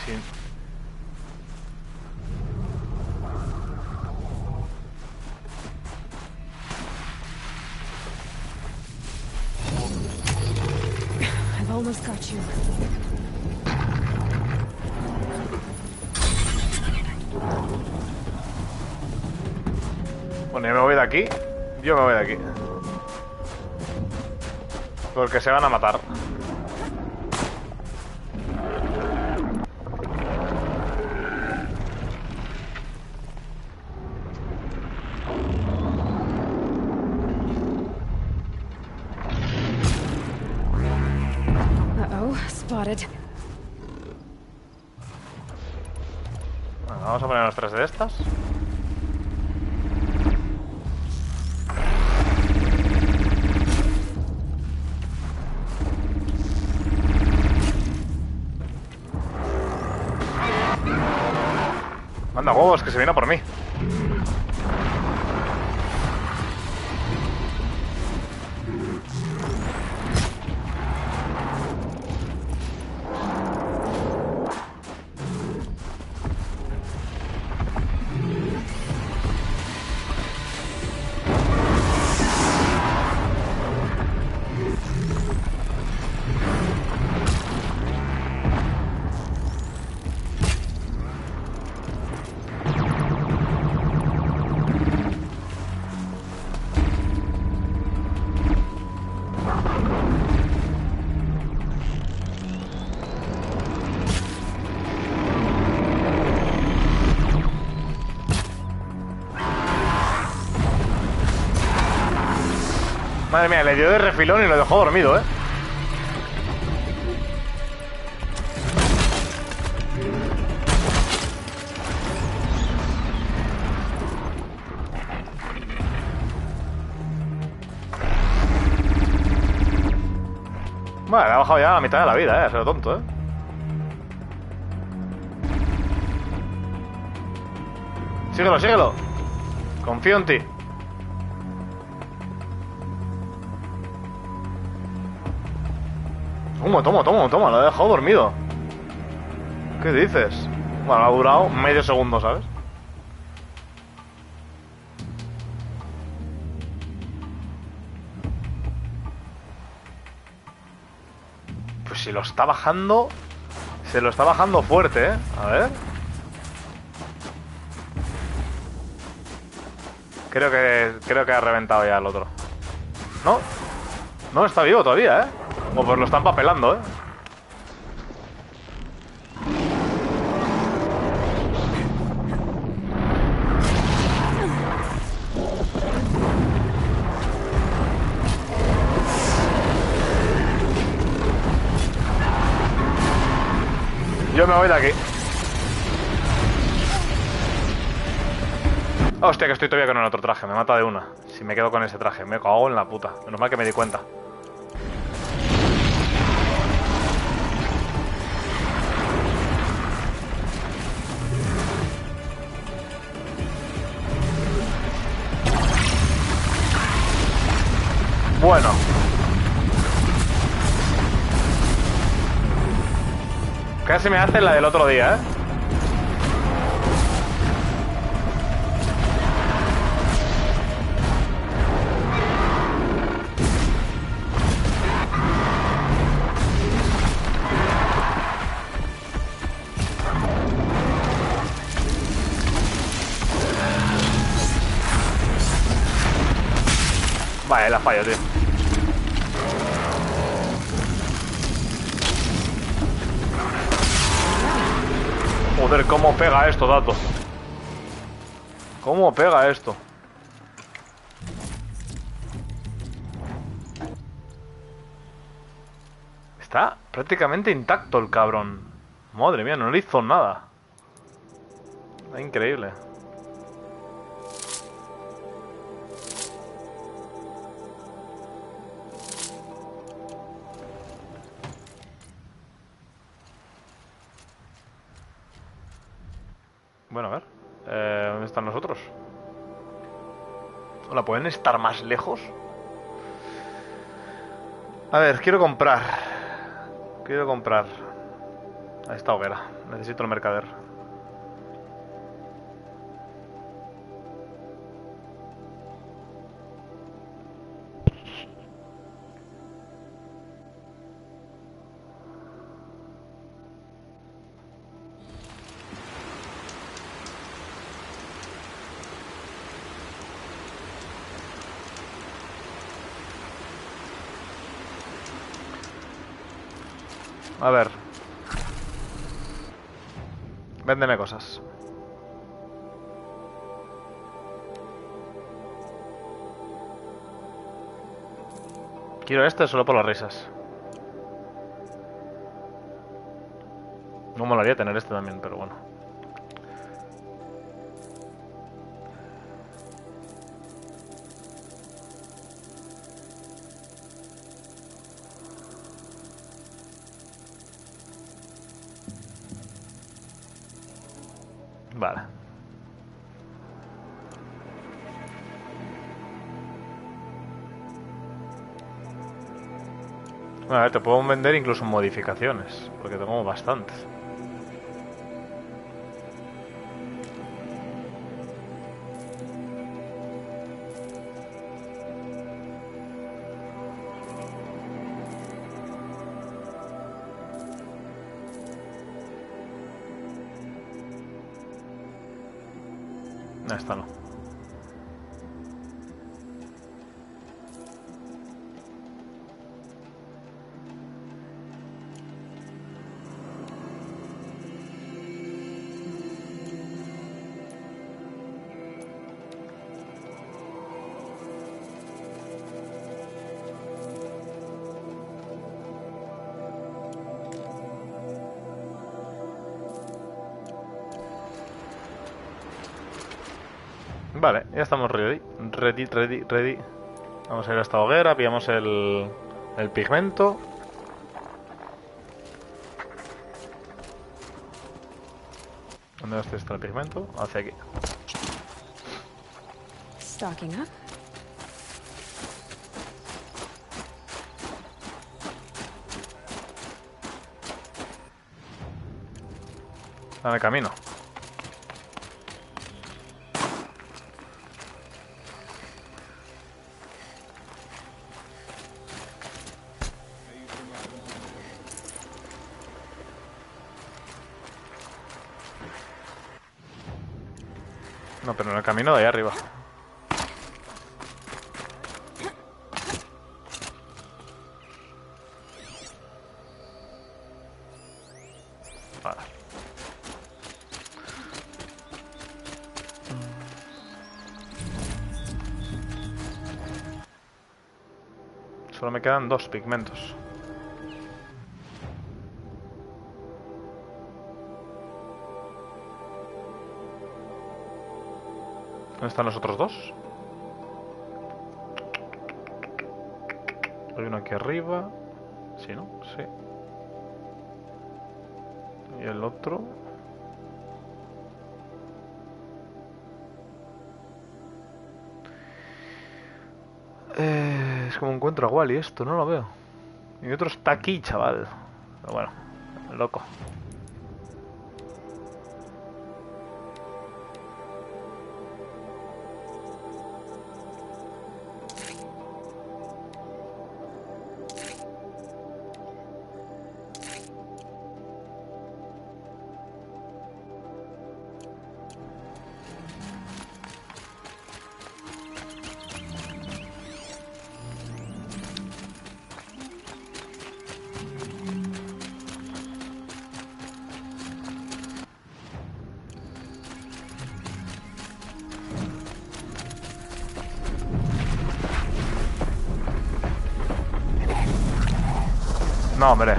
Sí. I've almost got you. Bueno, yo me voy de aquí. Yo me voy de aquí. Porque se van a matar. Uh-oh, spotted. Bueno, vamos a ponernos 3 de estas. Manda huevos, que se viene a por mí. Madre mía, le dio de refilón y lo dejó dormido, ¿eh? Vale, le ha bajado ya a la mitad de la vida, ha sido tonto, ¿eh? Síguelo, síguelo. Confío en ti. Toma, lo he dejado dormido. ¿Qué dices? Bueno, ha durado medio segundo, ¿sabes? Pues si lo está bajando... Se lo está bajando fuerte, ¿eh? A ver... Creo que ha reventado ya el otro. ¿No? No, está vivo todavía, ¿eh? O pues lo están papelando, ¿eh? Yo me voy de aquí. Hostia, que estoy todavía con el otro traje. Me mata de una. Si me quedo con ese traje. Me cago en la puta. Menos mal que me di cuenta. Bueno. Casi me hace la del otro día, ¿eh? Vale, la fallo, tío. Joder, cómo pega esto, dato. ¿Cómo pega esto? Está prácticamente intacto el cabrón. Madre mía, no le hizo nada. Está increíble. Bueno, a ver. ¿Dónde están los otros? ¿Hola, pueden estar más lejos? A ver, quiero comprar. Quiero comprar. A esta hoguera. Necesito el mercader. A ver. Véndeme cosas. Quiero este solo por las risas. No me molaría tener este también, pero bueno. Vale. Bueno, a ver, te puedo vender incluso modificaciones, porque tengo bastantes. Esta no. Vale, ya estamos ready. Ready. Vamos a ir a esta hoguera, pillamos el pigmento. ¿Dónde está el pigmento? Hacia aquí. Stocking up. Dame camino. No, pero en el camino de ahí arriba. Vale. Solo me quedan 2 pigmentos. ¿Dónde están los otros 2? Hay uno aquí arriba. Sí, ¿no? Sí. Y el otro... es como encuentro a Wally esto, no lo veo. Y otro está aquí, chaval. Pero bueno, loco. No, hombre.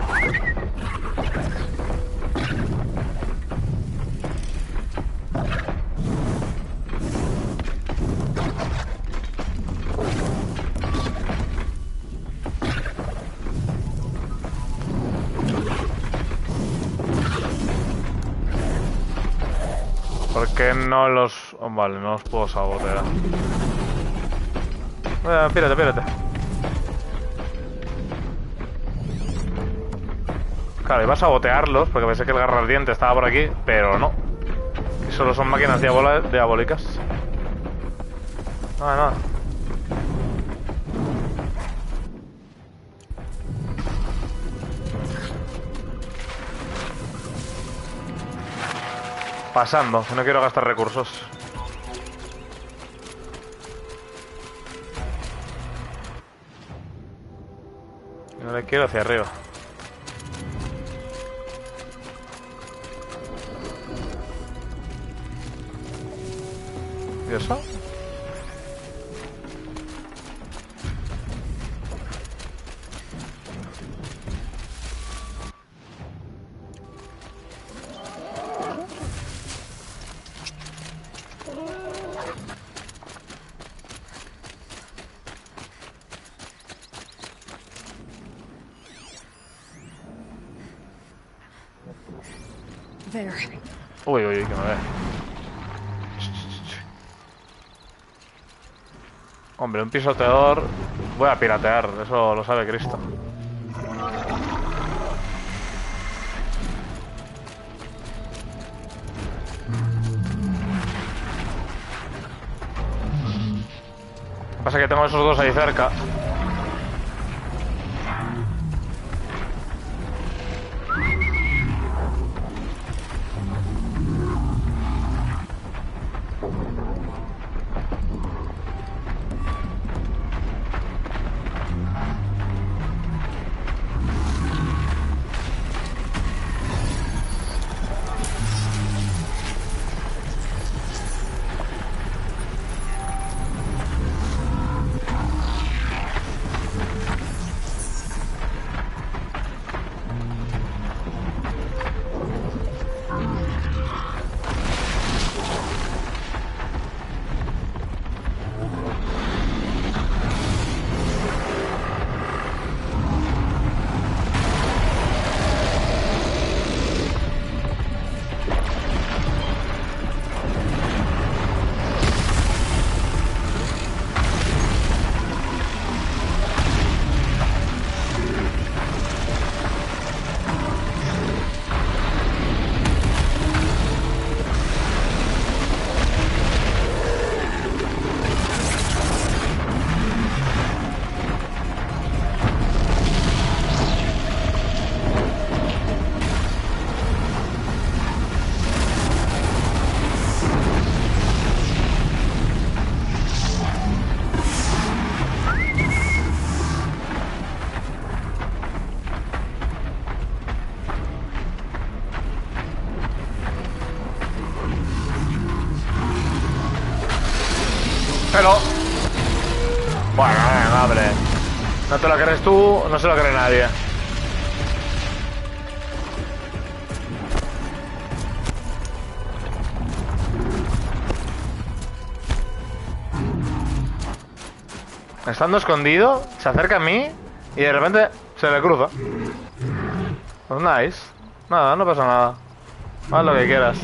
¿Por qué no los...? Oh, vale, no los puedo sabotear. Pírate, pírate. Claro, iba a sabotearlos porque pensé que el garra ardiente estaba por aquí, pero no. Que solo son máquinas diabólicas. Nada, nada. Pasando, si no quiero gastar recursos. No le quiero hacia arriba. ¿Y eso? There. Uy, uy, uy, que me ve. Hombre, un pisoteador... Voy a piratear, eso lo sabe Cristo. Lo que pasa es que tengo esos dos ahí cerca. Pero... Bueno, venga, hombre. No te lo crees tú, no se lo cree nadie. Estando escondido, se acerca a mí y de repente se le cruza. Pues nice. Nada, no pasa nada. Haz lo que quieras.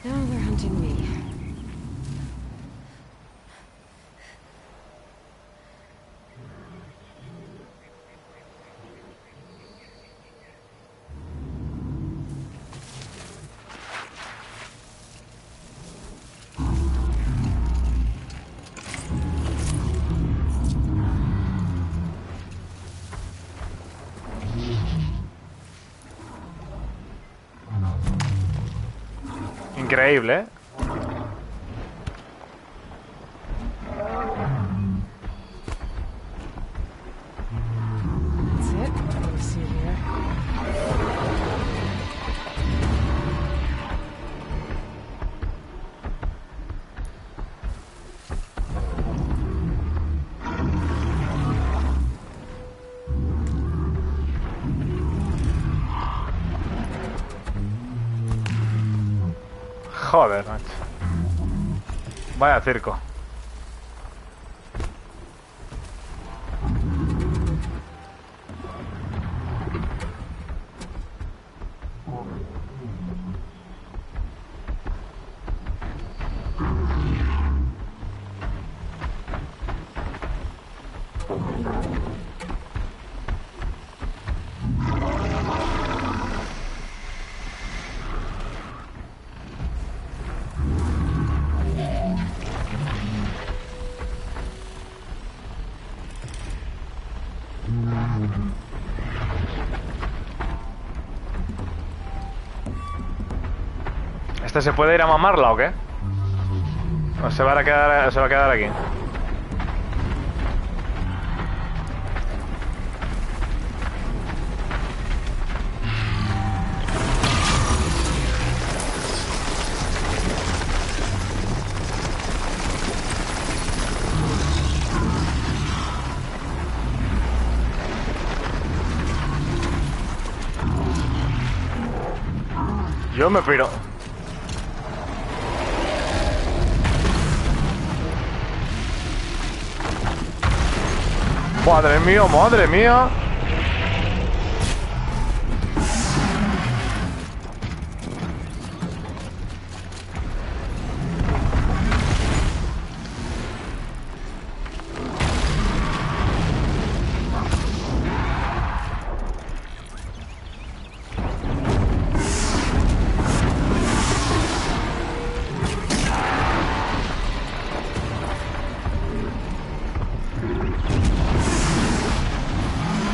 Now they're hunting me. Increíble, ¿eh? That's it. What do we see here? Joder, macho. Vaya circo. ¿Este se puede ir a mamarla o qué? ¿O se va a quedar aquí? Yo me piro. Madre mía, madre mía.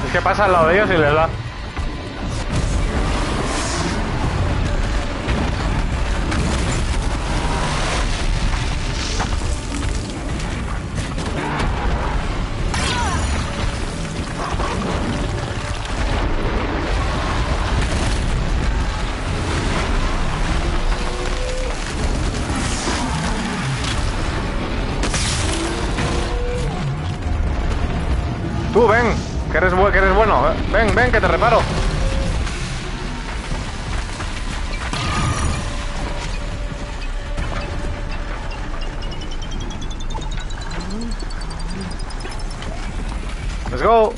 Es que pasa al lado de ellos y les da. Tú, ven, que eres bueno. Ven, ven, que te reparo. Let's go.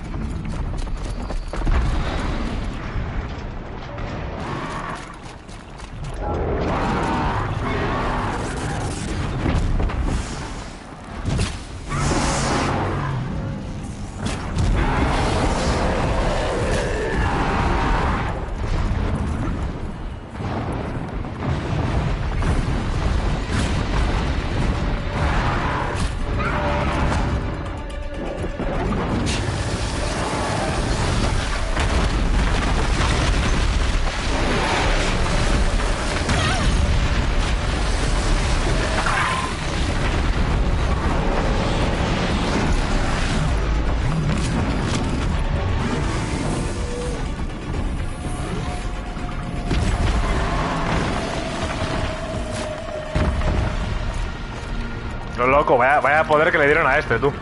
Lo loco, vaya poder que le dieron a este, tú.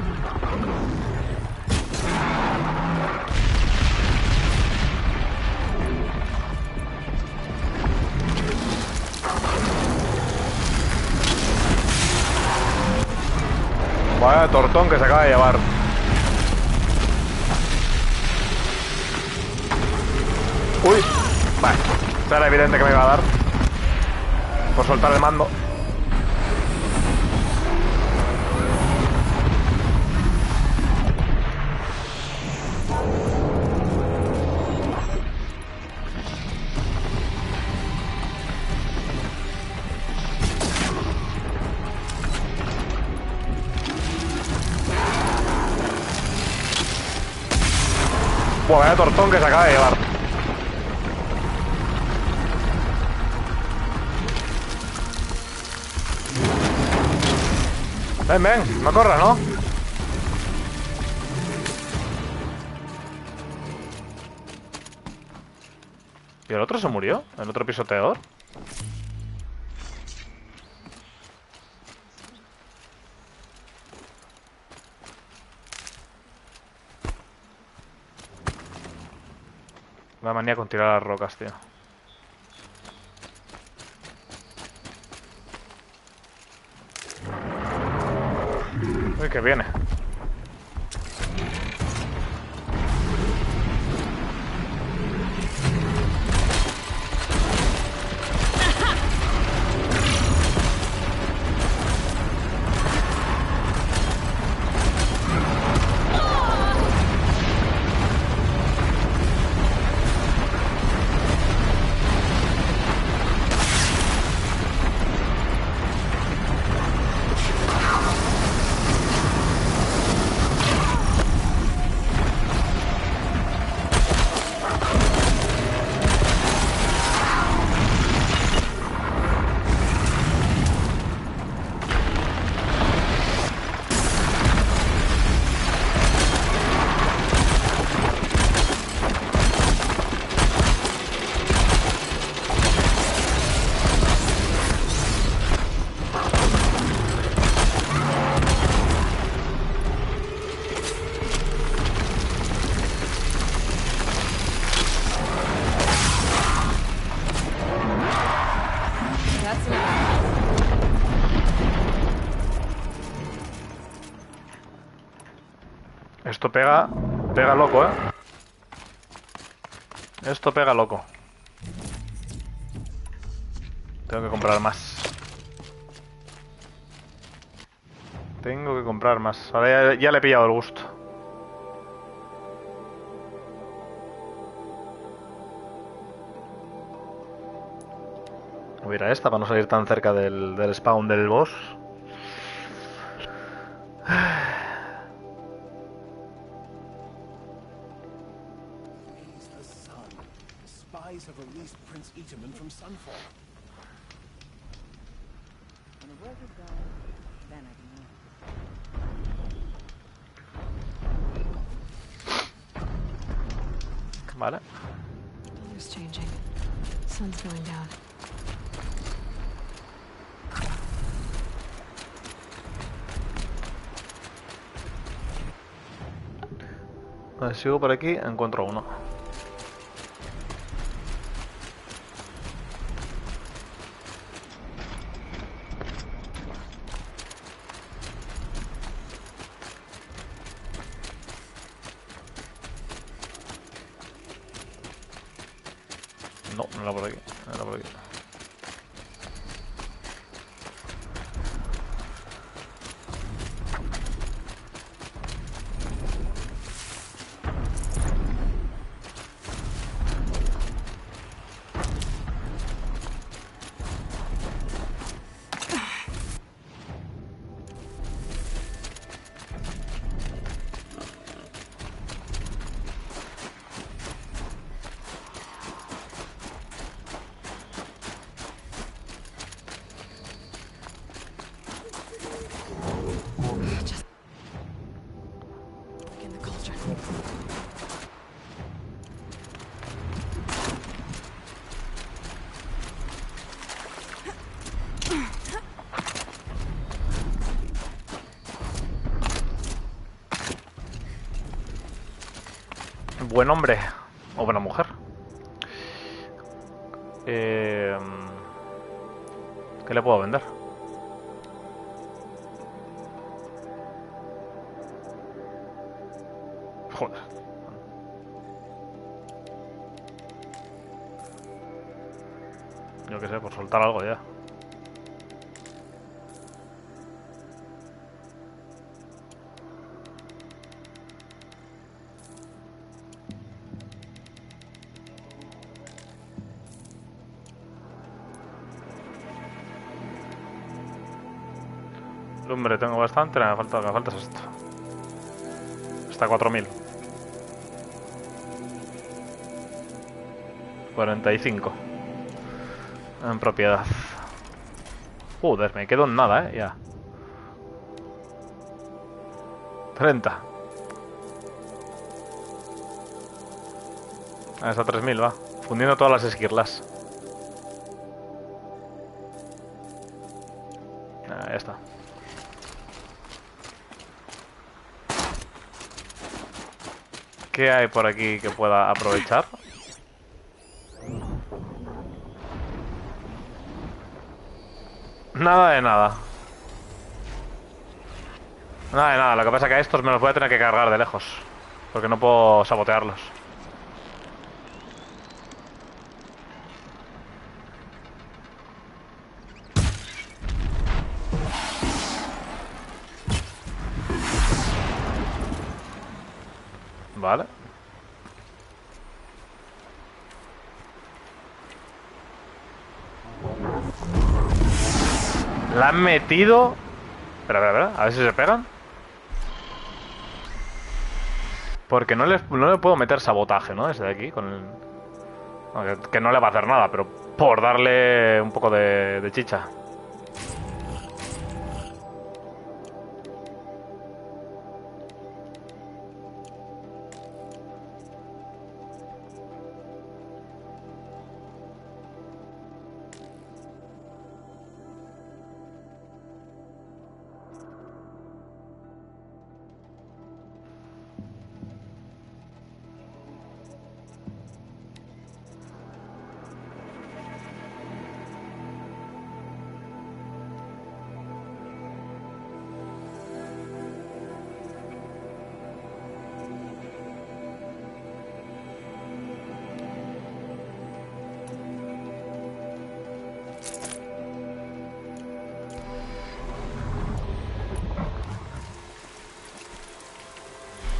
Vaya tortón que se acaba de llevar. Uy, vale, era evidente que me iba a dar. por soltar el mando. Buah, vaya tortón que se acaba de llevar. Ven, ven, no corras, ¿no? ¿Y el otro se murió? ¿El otro pisoteador? La manía con tirar las rocas, tío. Uy, que viene. Esto pega loco, ¿eh? Esto pega loco. Tengo que comprar más. Tengo que comprar más. Ahora ya le he pillado el gusto. Voy a ir a esta para no salir tan cerca del spawn del boss. Have released Prince Itaman from Sunfall. When a world is gone, then I can know. Vale. Weather's changing. Sun's going down. Vale, sigo por aquí, encuentro uno. No, no era por aquí, no era por aquí. In the cauldron. Buen hombre o buena mujer. ¿Qué le puedo vender? Joder. Yo qué sé, por soltar algo ya. Lumbre tengo bastante, lo que me falta es esto. Hasta 4000. 45. En propiedad. Joder, me quedo en nada, ya. 30. Hasta 3000, va. Fundiendo todas las esquirlas. Ya está. ¿Qué hay por aquí que pueda aprovechar? Nada de nada. Nada de nada. Lo que pasa es que a estos me los voy a tener que cargar de lejos. Porque no puedo sabotearlos. Vale. La han metido. Espera. A ver si se pegan. Porque no le puedo meter sabotaje, ¿no? Desde aquí, con el... No, que no le va a hacer nada, pero por darle un poco de chicha.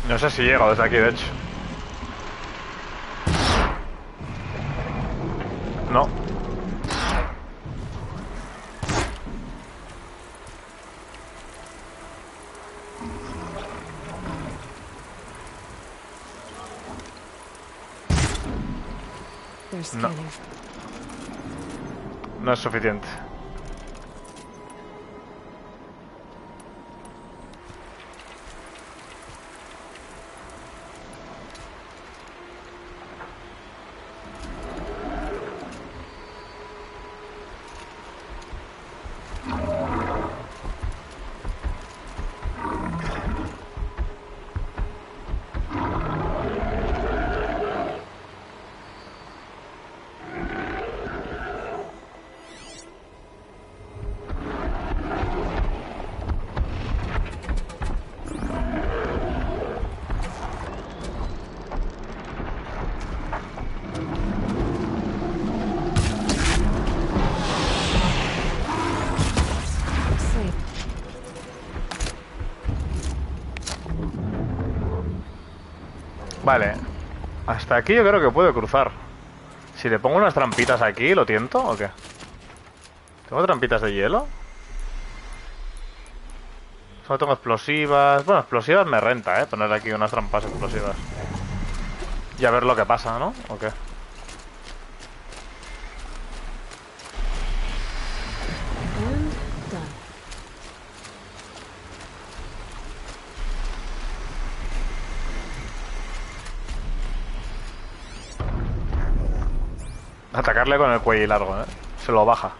No sé si llego desde aquí, de hecho. No. No. No es suficiente. Vale. Hasta aquí yo creo que puedo cruzar. Si le pongo unas trampitas aquí, ¿lo tiento o qué? ¿Tengo trampitas de hielo? Solo tengo explosivas. Bueno, explosivas me renta, poner aquí unas trampas explosivas. Y a ver lo que pasa, ¿no? ¿O qué? Atacarle con el cuello largo, se lo baja.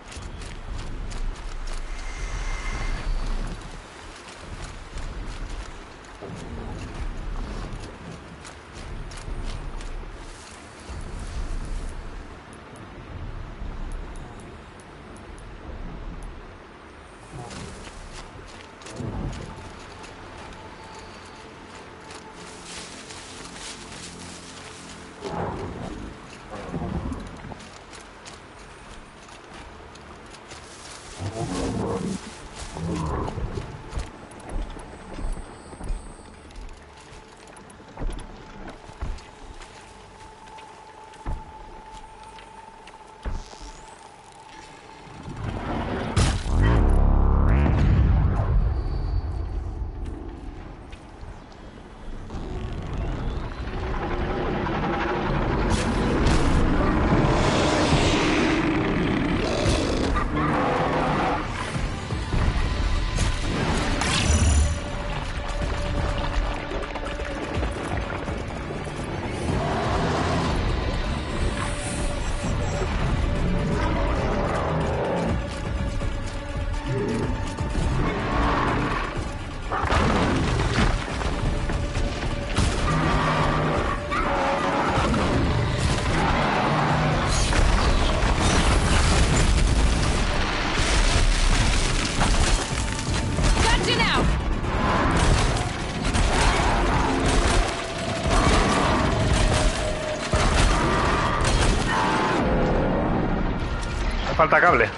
falta cable.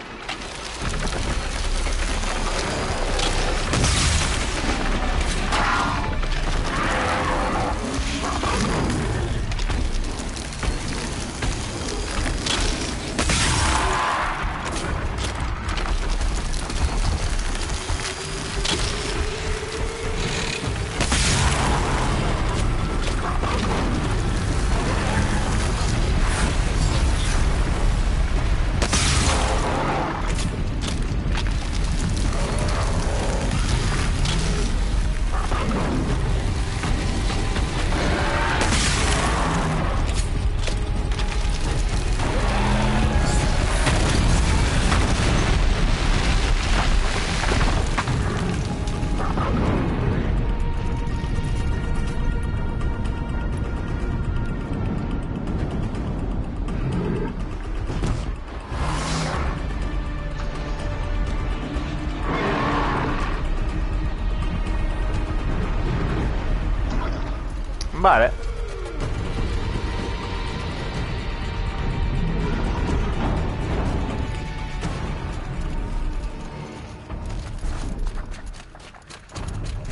Vale.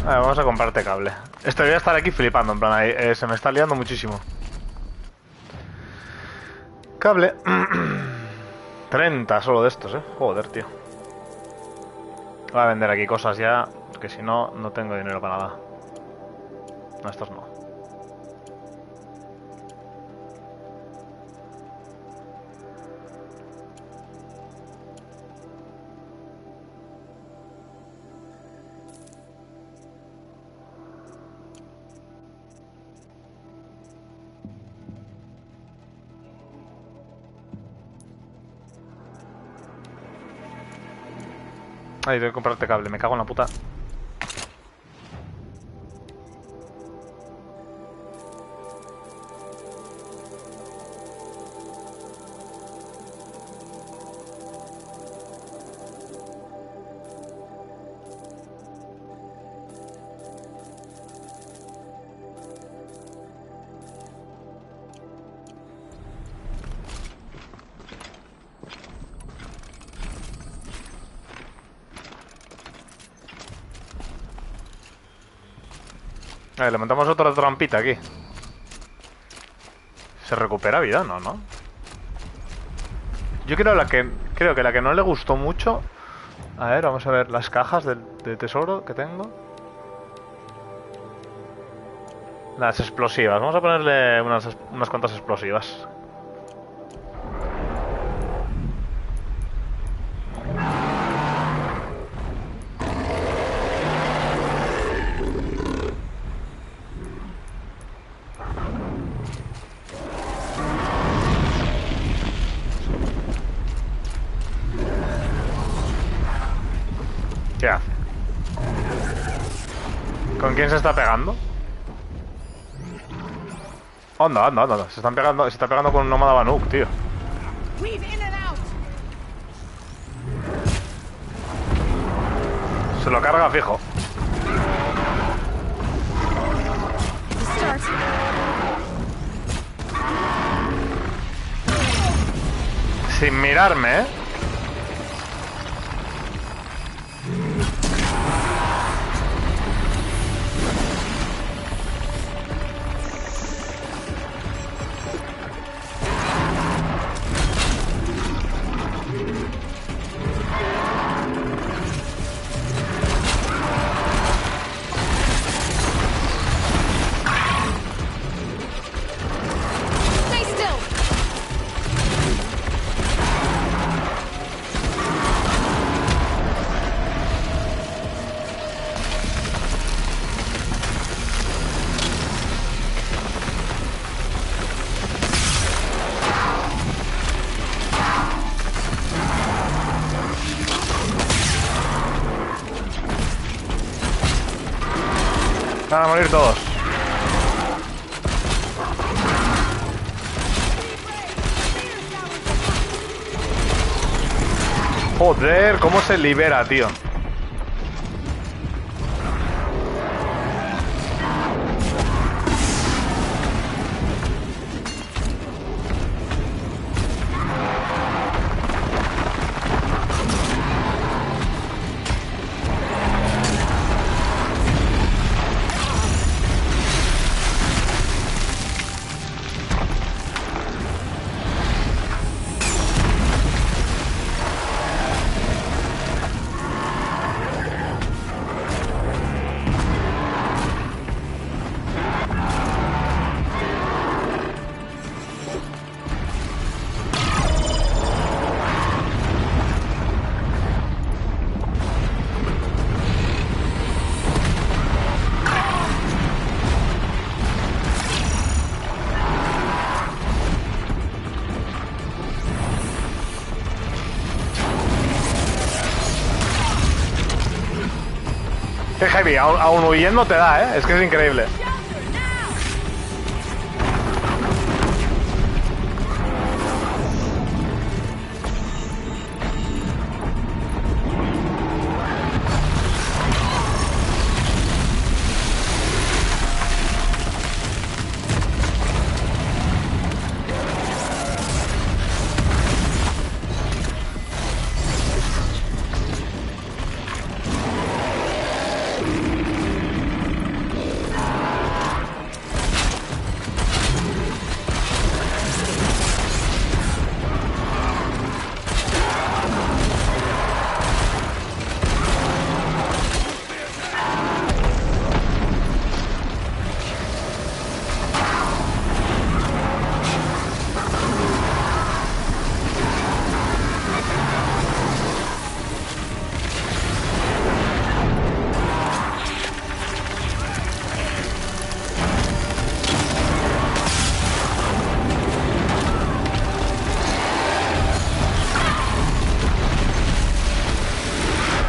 A ver, vamos a comprarte cable. Esto voy a estar aquí flipando, en plan, ahí, se me está liando muchísimo. Cable. 30 solo de estos, Joder, tío. Voy a vender aquí cosas ya, porque si no, no tengo dinero para nada. No, estos no. Ay, tengo que comprarte cable, me cago en la puta. A ver, le montamos otra trampita aquí. ¿Se recupera vida? No, ¿no? Yo creo que la que no le gustó mucho. A ver, vamos a ver las cajas de tesoro que tengo. Las explosivas. Vamos a ponerle unas cuantas explosivas. ¿Qué hace? ¿Con quién se está pegando? Anda, anda, anda. Se está pegando con un nómada Banuk, tío. Se lo carga fijo. Sin mirarme, Van a morir todos. Joder, cómo se libera, tío. Qué heavy, aún huyendo te da, ¿eh? Es que es increíble.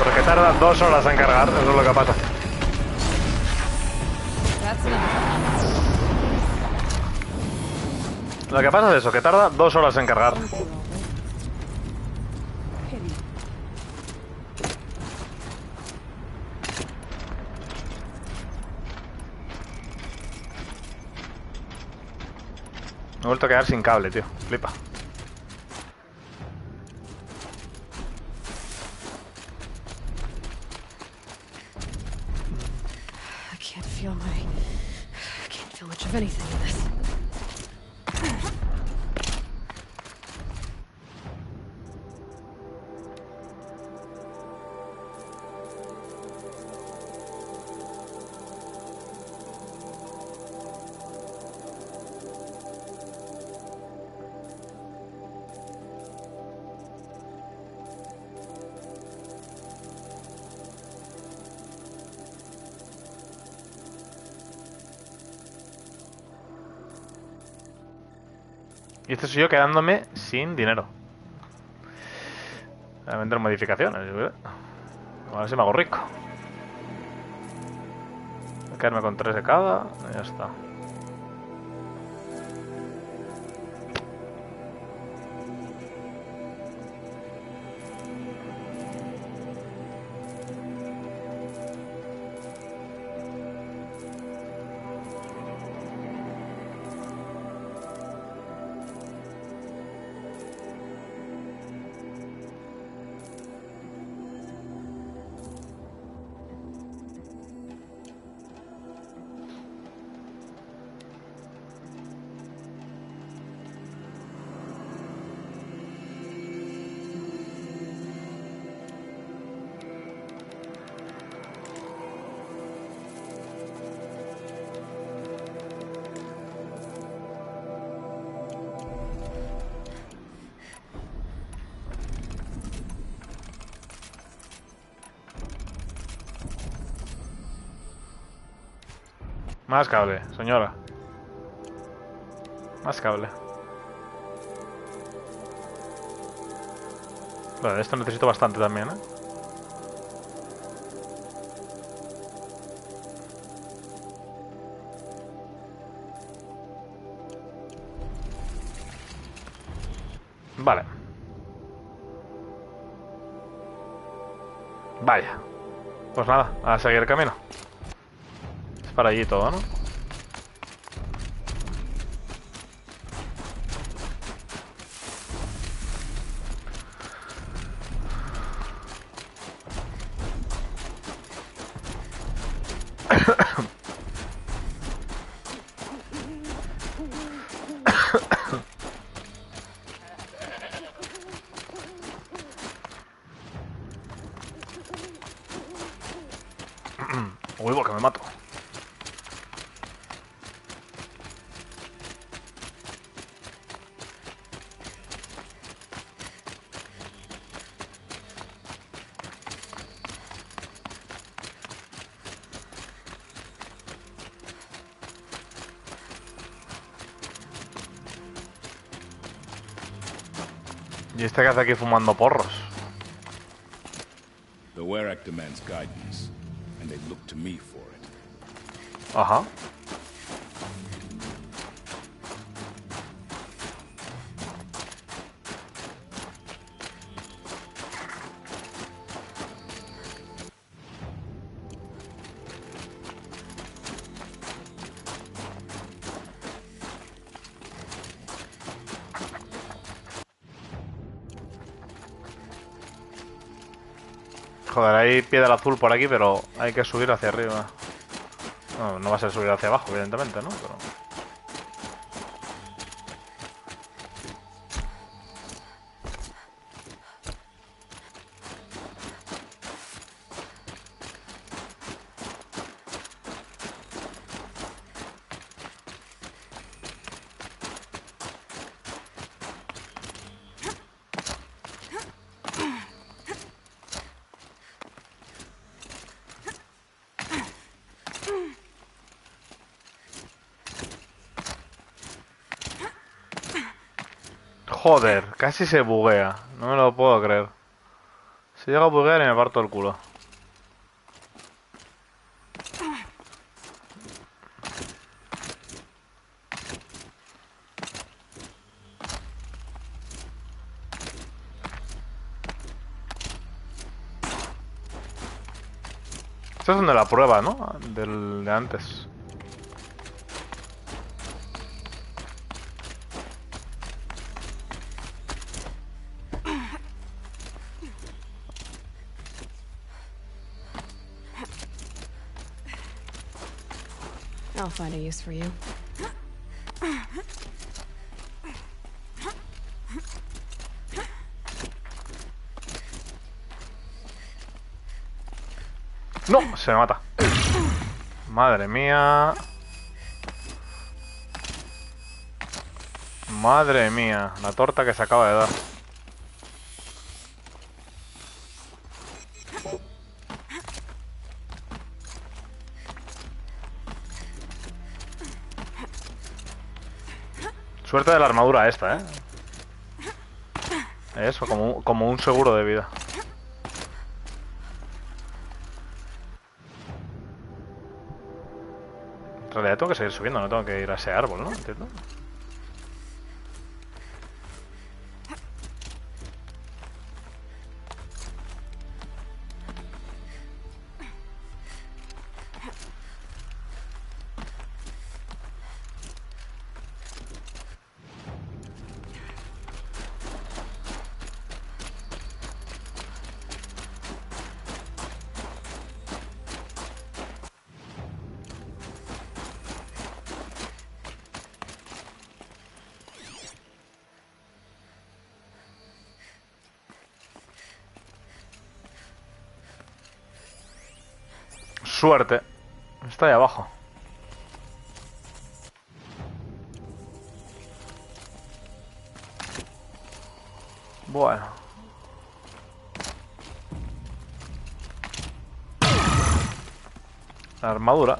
Porque tarda 2 horas en cargar, eso es lo que pasa. Lo que pasa es eso, que tarda 2 horas en cargar. Me he vuelto a quedar sin cable, tío. Flipa. I can't feel much of anything in this. Y este soy yo quedándome sin dinero. Voy a vender modificaciones. A ver si me hago rico. Voy a quedarme con 3 de cada. Y ya está. Más cable, señora. Más cable. Vale, de esto necesito bastante también, ¿eh? Vale. Vaya. Pues nada, a seguir el camino. Es para allí todo, ¿no? Uy, que me mato. ¿Y este que hace aquí fumando porros? The Warrack demands guidance. and they look to me for it. Ajá. Joder, hay piedra azul por aquí, pero hay que subir hacia arriba. No, no va a ser subir hacia abajo, evidentemente, ¿no? Pero... Joder, casi se buguea. No me lo puedo creer. Se llega a buguear y me parto el culo. Esto es donde la prueba, ¿no? De antes. I'll find a use for you. ¡No! Se me mata. Madre mía. Madre mía. La torta que se acaba de dar. Suerte de la armadura esta, ¿eh? Eso, como un seguro de vida. En realidad tengo que seguir subiendo, no tengo que ir a ese árbol, ¿no? ¿Entiendo? Suerte. Está ahí abajo. Bueno. La armadura.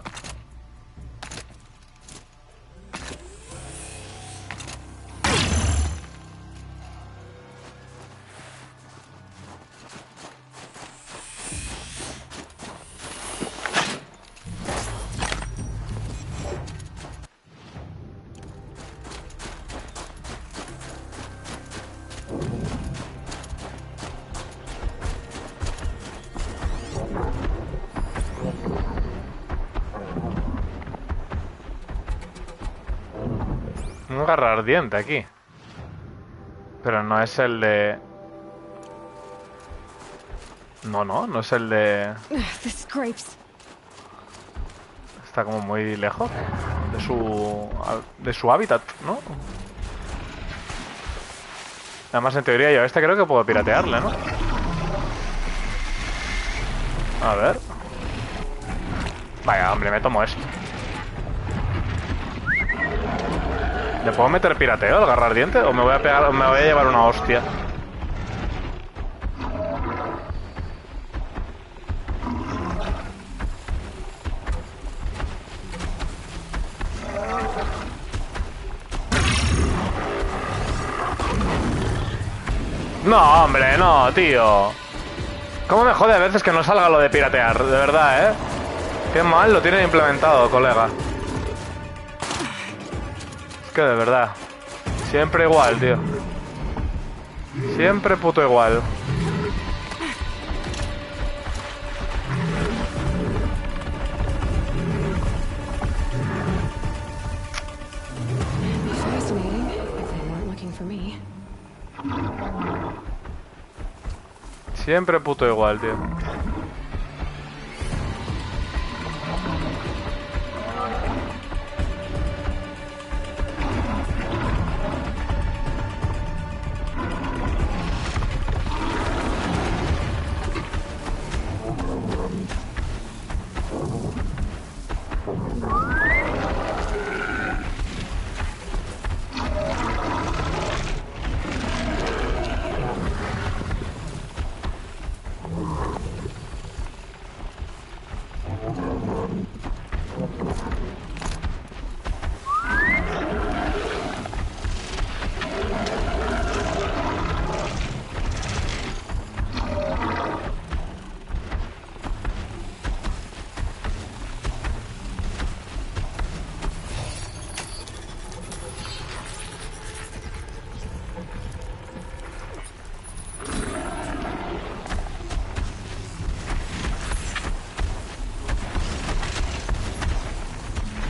Un garra ardiente aquí. Pero no es el de... No es el de... The scrapes. Está como muy lejos de su hábitat, ¿no? Además, en teoría yo creo que puedo piratearle, ¿no? A ver. Vaya, hombre, me tomo esto. ¿Le puedo meter pirateo al garra ardiente? ¿O me voy a pegar, me voy a llevar una hostia? No, hombre, no, tío. ¿Cómo me jode a veces que no salga lo de piratear? De verdad, ¿eh? Qué mal lo tienen implementado, colega. Es que de verdad. Siempre igual, tío. Siempre puto igual. Siempre puto igual, tío.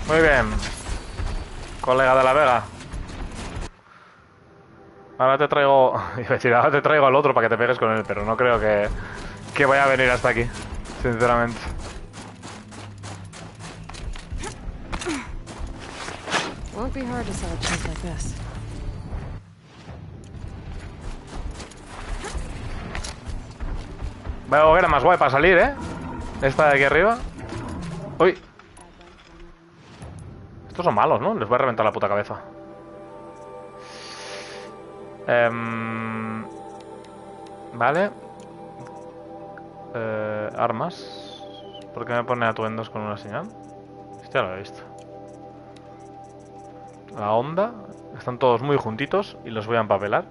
Muy bien, colega de la Vega. Ahora te traigo... Iba a decir, ahora te traigo al otro para que te pegues con él, pero no creo que vaya a venir hasta aquí, sinceramente. Won't be hard to sell a place like this. Vaya hoguera más guay para salir, ¿eh? Esta de aquí arriba. Uy. Estos son malos, ¿no? Les voy a reventar la puta cabeza. Vale. Armas. ¿Por qué me pone atuendos con una señal? Ya lo he visto. La onda. Están todos muy juntitos y los voy a empapelar.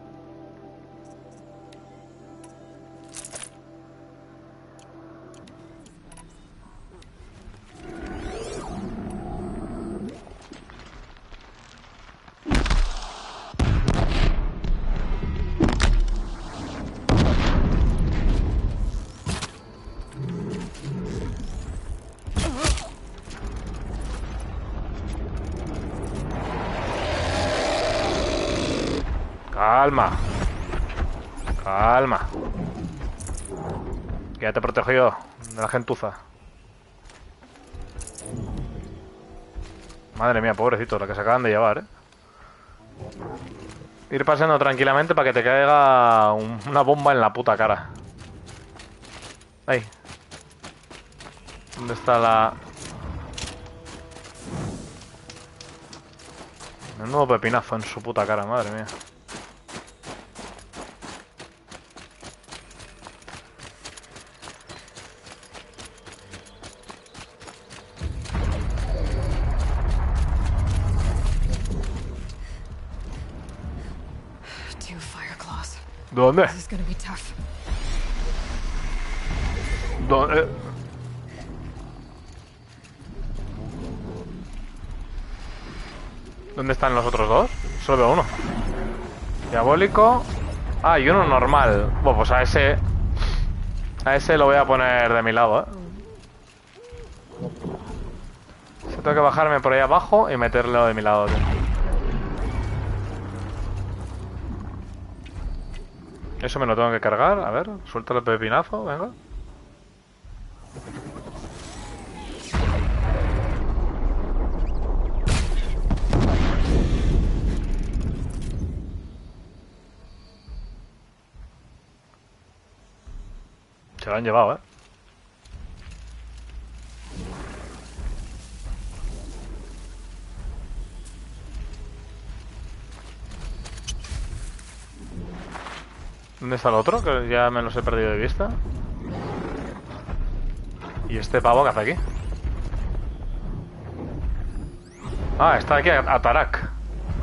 Calma. Calma. Que ya te protejo yo de la gentuza. Madre mía, pobrecito, la que se acaban de llevar, ¿eh? Ir pasando tranquilamente para que te caiga una bomba en la puta cara. Ahí. ¿Dónde está la...? Un nuevo pepinazo en su puta cara, madre mía. ¿Dónde? ¿Dónde? ¿Dónde están los otros dos? Solo veo uno. Diabólico. Ah, y uno normal. Bueno, pues a ese lo voy a poner de mi lado, ¿eh? Tengo que bajarme por ahí abajo y meterlo de mi lado, tío. Eso me lo tengo que cargar. A ver, suelta el pepinazo, venga. Se lo han llevado, ¿eh? ¿Dónde está el otro? Que ya me los he perdido de vista. ¿Y este pavo qué hace aquí? Ah, está aquí a Tarak.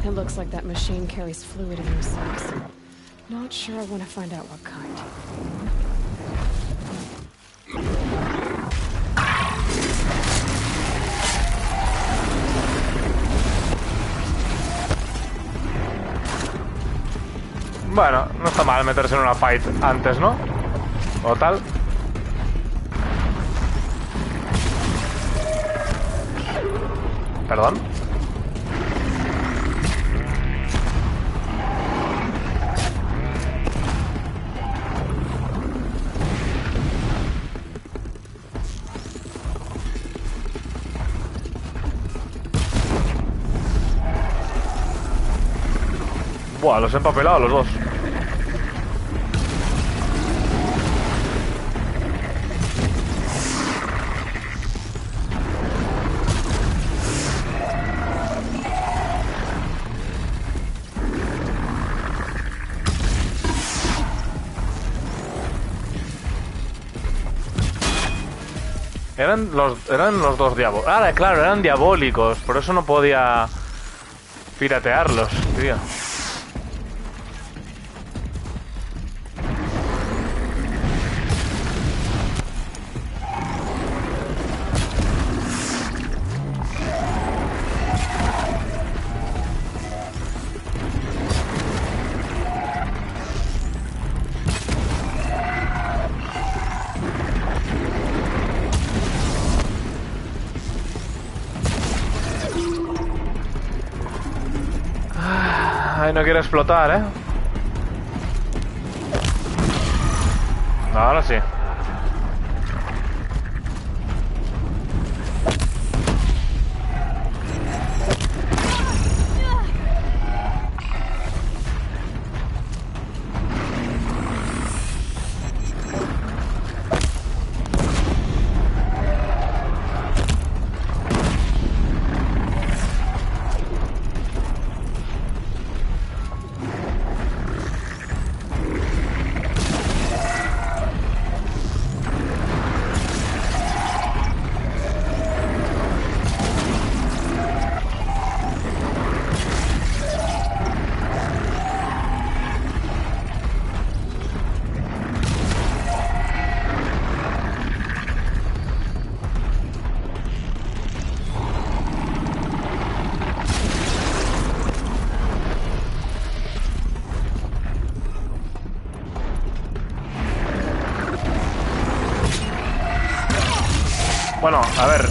It looks like that machine carries fluid in those sacs. Not sure I want to find out what kind. Bueno, no está mal meterse en una fight antes, ¿no? O tal. Perdón. Buah, los he empapelado los dos. Eran los dos diabólicos. Ah, claro, eran diabólicos. Por eso no podía piratearlos, tío. Ay, no quiere explotar, ¿eh? Ahora sí. Bueno, a ver.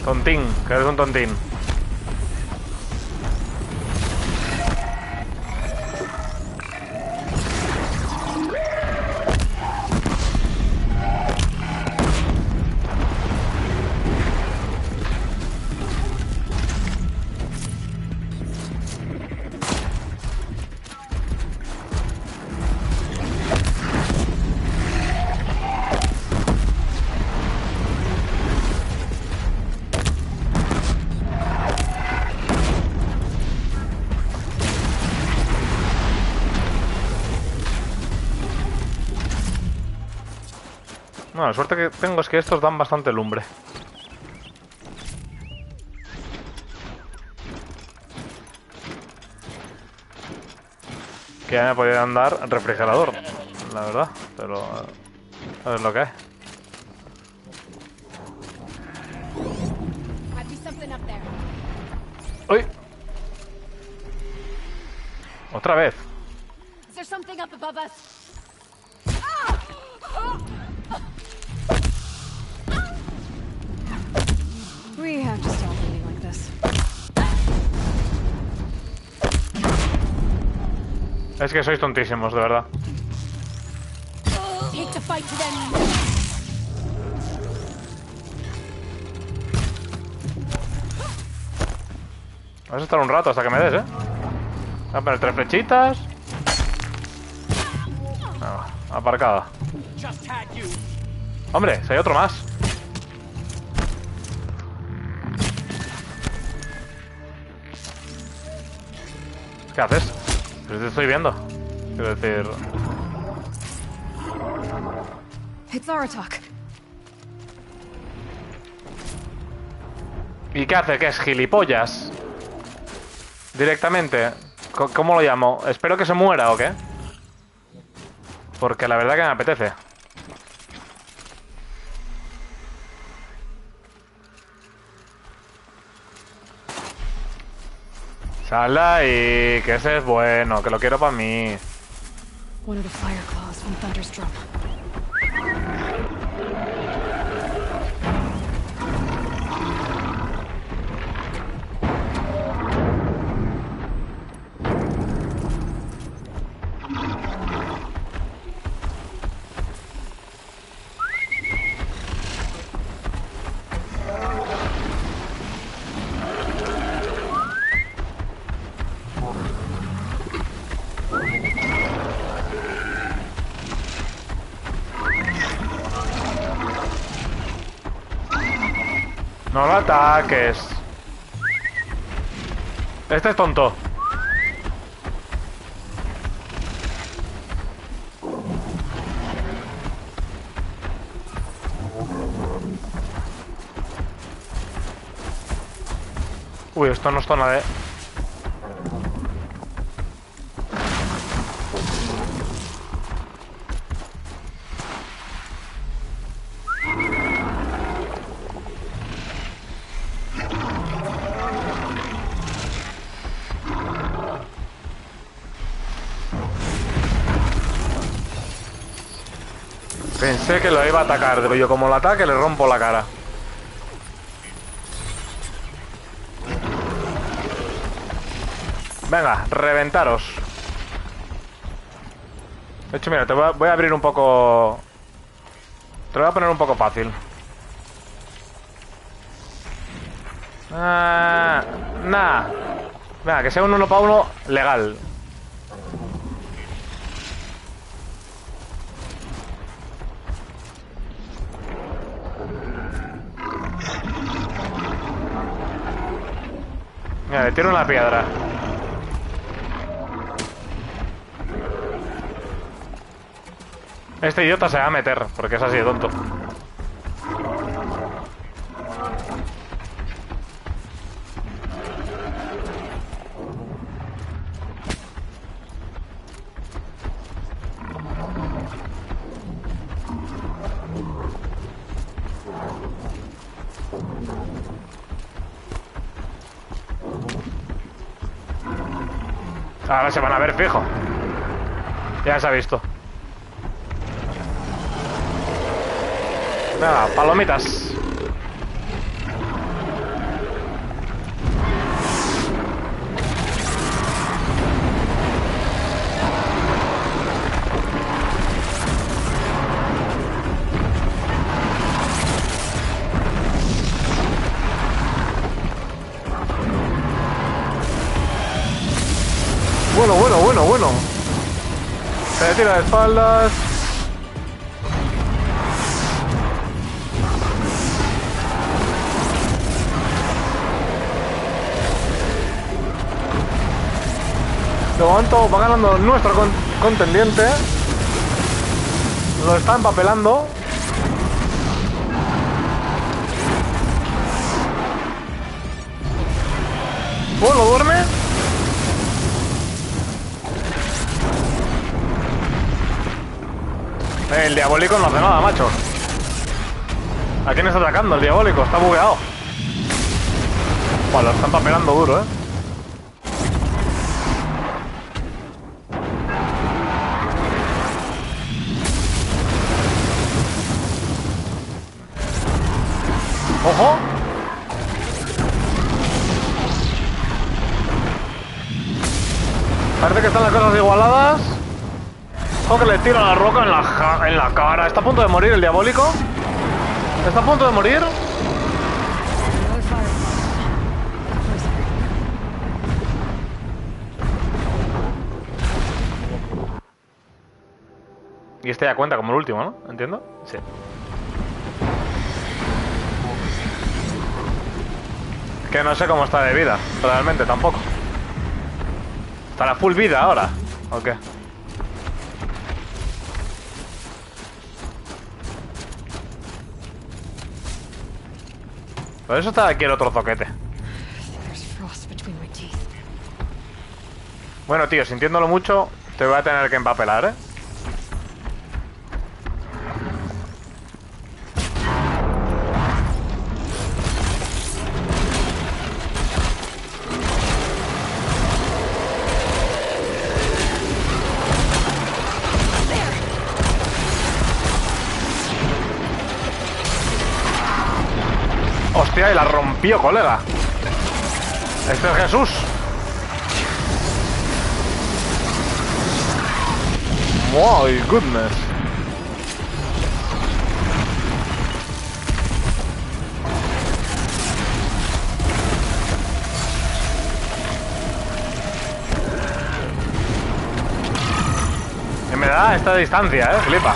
Tontín, que eres un tontín. No, la suerte que tengo es que estos dan bastante lumbre. Que ya me podían dar refrigerador, la verdad, pero es lo que es. ¡Uy! Otra vez. We have to stop eating like this. Es que sois tontísimos, de verdad. Vas a estar un rato hasta que me des, ¿eh? Voy a poner 3 flechitas. No, aparcada. Hombre, si hay otro más. ¿Qué haces? Pero te estoy viendo. Quiero decir... It's our attack. ¿Y qué hace? ¿Qué es? ¿Gilipollas? Directamente. ¿Cómo lo llamo? ¿Espero que se muera o qué? Porque la verdad que me apetece. Sal de ahí, que ese es bueno, que lo quiero para mí. One of the fire claws from Thunderstruck. No lo ataques. Este es tonto. Uy, esto no es zona de... Pensé que lo iba a atacar, pero yo como lo ataque le rompo la cara. Venga, reventaros. De hecho, mira, voy a abrir un poco... Te lo voy a poner un poco fácil. Nah. Venga, que sea un 1 para 1 legal. Mira, le tiro una piedra. Este idiota se va a meter, porque es así de tonto. Ahora se van a ver fijo. Ya se ha visto. Venga, palomitas. Bueno. Se tira de espaldas. De momento va ganando nuestro contendiente. Lo está empapelando. Bueno, duerme. El diabólico no hace nada, macho. ¿A quién está atacando el diabólico? Está bugueado. Bueno, lo están papelando duro, ¿eh? ¡Ojo! Parece que están las cosas igualadas. Ojo que le tira la roca en la cara. ¿Está a punto de morir el diabólico? ¿Está a punto de morir? Y este ya cuenta como el último, ¿no? ¿Entiendo? Sí. Que no sé cómo está de vida, realmente tampoco. ¿Estará full vida ahora? ¿O qué? Por eso está aquí el otro zoquete. Bueno, tío, sintiéndolo mucho, te voy a tener que empapelar, ¿eh? Hostia, y la rompió, colega. Este es Jesús. My goodness. Y me da esta distancia, flipa.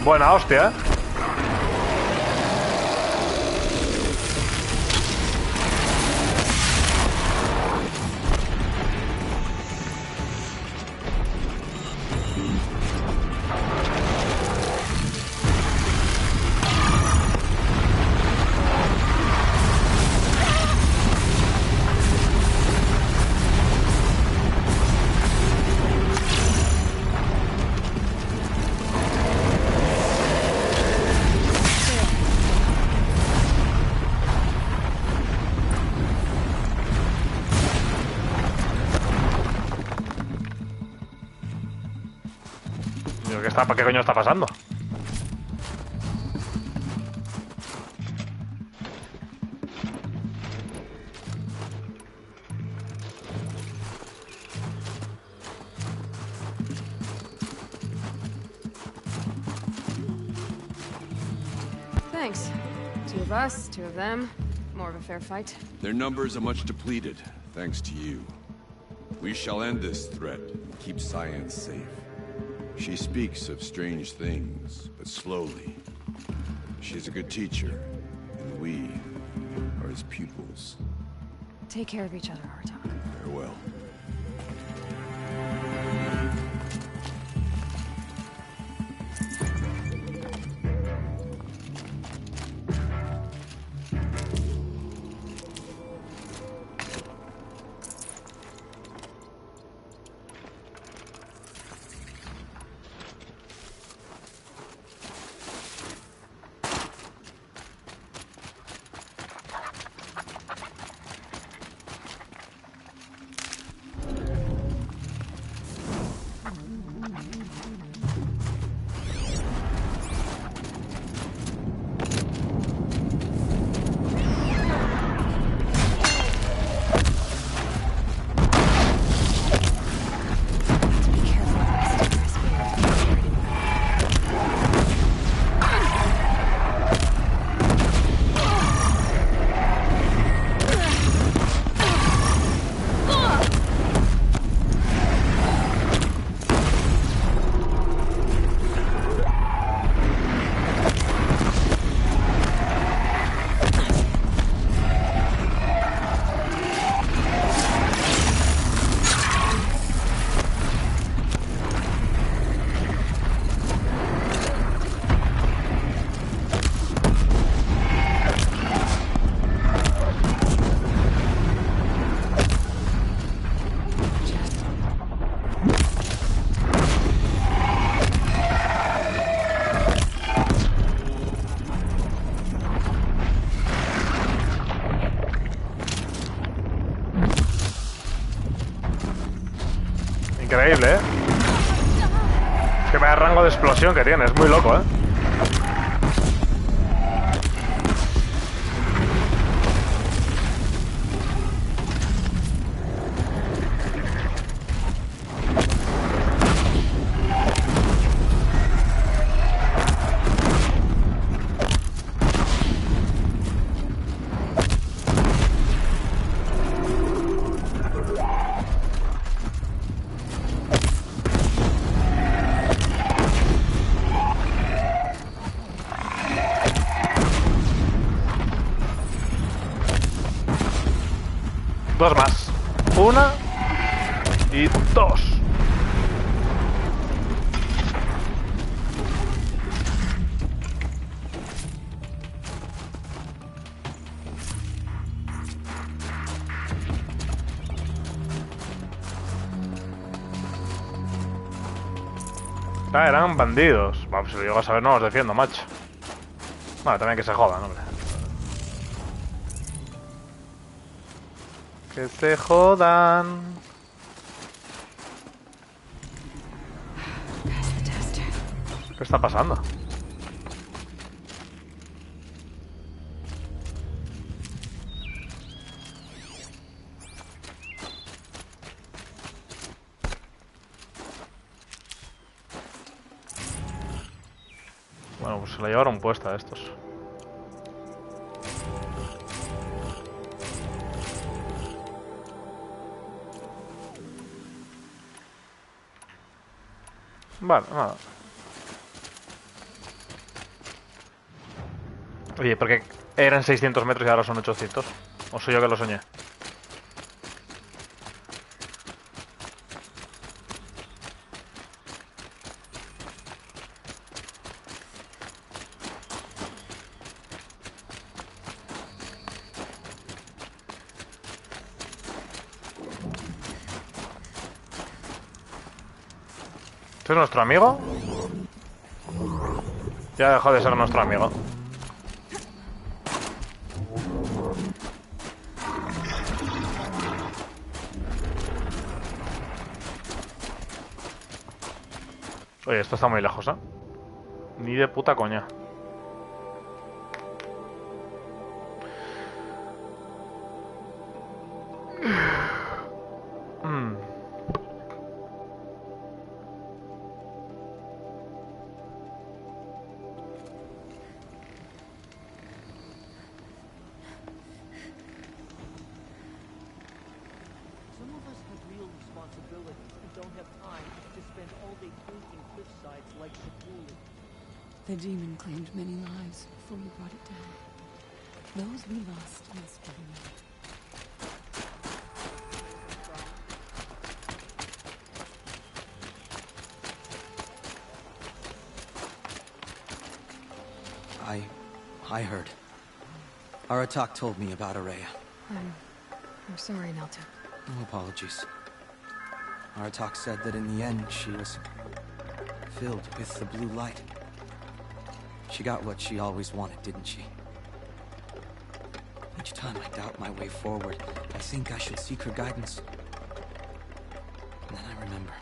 Buena hostia. ¿Qué coño está pasando? Thanks. 2 of us, 2 of them. More of a fair fight. Their numbers are much depleted, thanks to you. We shall end this threat and keep science safe. She speaks of strange things, but slowly. She's a good teacher, and we are his pupils. Take care of each other, Artok. Farewell. Increíble, ¿eh? Es que vaya rango de explosión que tiene, es muy loco, ¿eh? Dos más. Una y dos. Ah, eran bandidos. Vamos, si lo llego a saber no los defiendo, macho. Bueno, también que se jodan, hombre. Que se jodan. ¿Qué está pasando? Bueno, pues se la llevaron puesta estos. Vale, nada. Oye, ¿por qué eran 600 metros y ahora son 800? ¿O soy yo que lo soñé? ¿Este es nuestro amigo? Ya dejó de ser nuestro amigo. Oye, esto está muy lejos, ¿eh? Ni de puta coña. Some of us have real responsibilities and don't have time to spend all day painting cliffsides like Sepulveda. The demon claimed many lives before you brought it down. Those we lost must be remembered. I heard. Aratak told me about Araya. I'm sorry, Nelta. No apologies. Aratak said that in the end she was filled with the blue light. She got what she always wanted, didn't she? Each time I doubt my way forward, I think I should seek her guidance. And then I remember.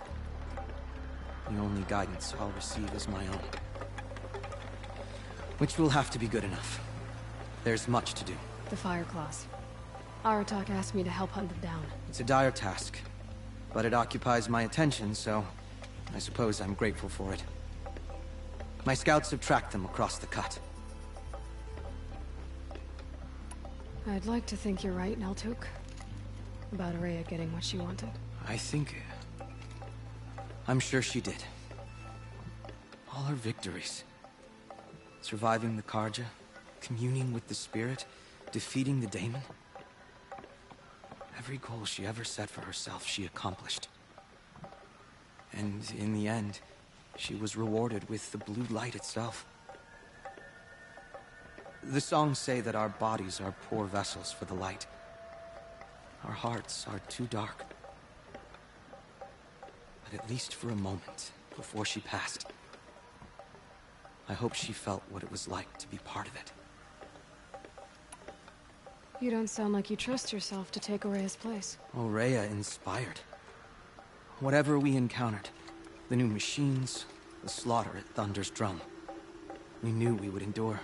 The only guidance I'll receive is my own. Which will have to be good enough. There's much to do. The Fireclaws. Aratak asked me to help hunt them down. It's a dire task, but it occupies my attention, so I suppose I'm grateful for it. My scouts have tracked them across the cut. I'd like to think you're right, Neltuk. About Araya getting what she wanted. I'm sure she did. All her victories. Surviving the Karja, communing with the spirit, defeating the daemon. Every goal she ever set for herself, she accomplished. And in the end, she was rewarded with the blue light itself. The songs say that our bodies are poor vessels for the light. Our hearts are too dark. But at least for a moment, before she passed, I hope she felt what it was like to be part of it. You don't sound like you trust yourself to take Araya's place. Araya inspired. Whatever we encountered, the new machines, the slaughter at Thunder's drum, we knew we would endure,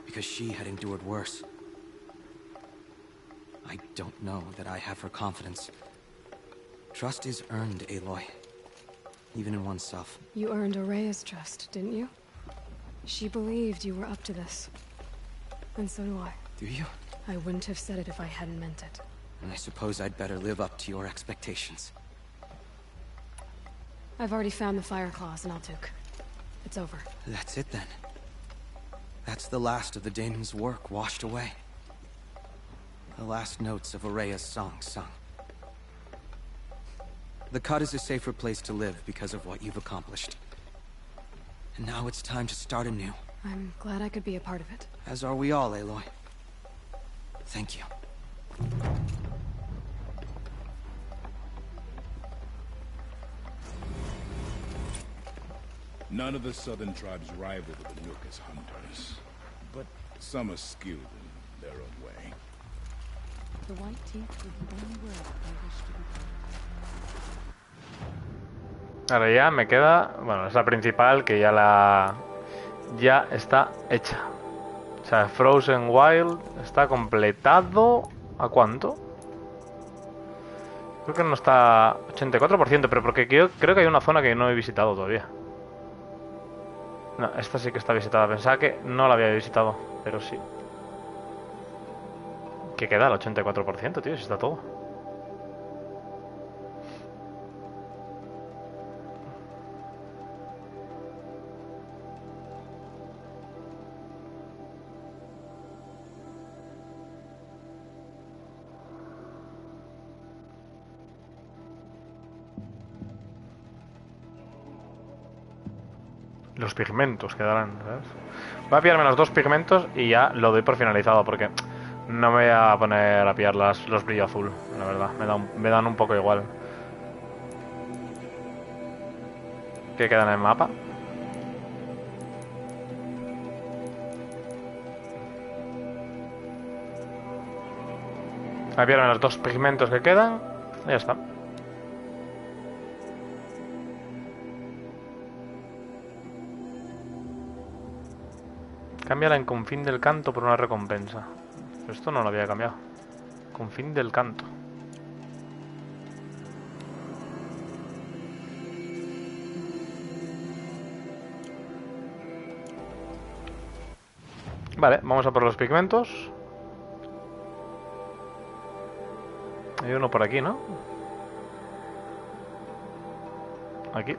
because she had endured worse. I don't know that I have her confidence. Trust is earned, Aloy. Even in oneself. You earned Araya's trust, didn't you? She believed you were up to this. And so do I. Do you? I wouldn't have said it if I hadn't meant it. And I suppose I'd better live up to your expectations. I've already found the Fireclaws in Altuk. It's over. That's it then. That's the last of the daemon's work washed away. The last notes of Aurea's song sung. The Cut is a safer place to live because of what you've accomplished. And now it's time to start anew. I'm glad I could be a part of it. As are we all, Aloy. Thank you. None of the southern tribes rival the Nook as hunters, but some are skilled in their own way. The White Teeth were the only word I wish to be. Ahora ya me queda... Bueno, es la principal que ya está hecha. O sea, Frozen Wild está completado... ¿A cuánto? Creo que no está... 84%, pero porque creo que hay una zona que no he visitado todavía. No, esta sí que está visitada. Pensaba que no la había visitado, pero sí. ¿Qué queda? El 84%, tío, si está todo. Los pigmentos quedarán, ¿sabes? Voy a pillarme los 2 pigmentos y ya lo doy por finalizado, porque no me voy a poner a pillar los brillo azul, la verdad. Me dan un poco igual. ¿Qué queda en el mapa? Voy a pillarme los 2 pigmentos que quedan y ya está. Cámbiala en Confín del Canto por una recompensa. Pero esto no lo había cambiado. Confín del Canto. Vale, vamos a por los pigmentos. Hay uno por aquí, ¿no? Aquí.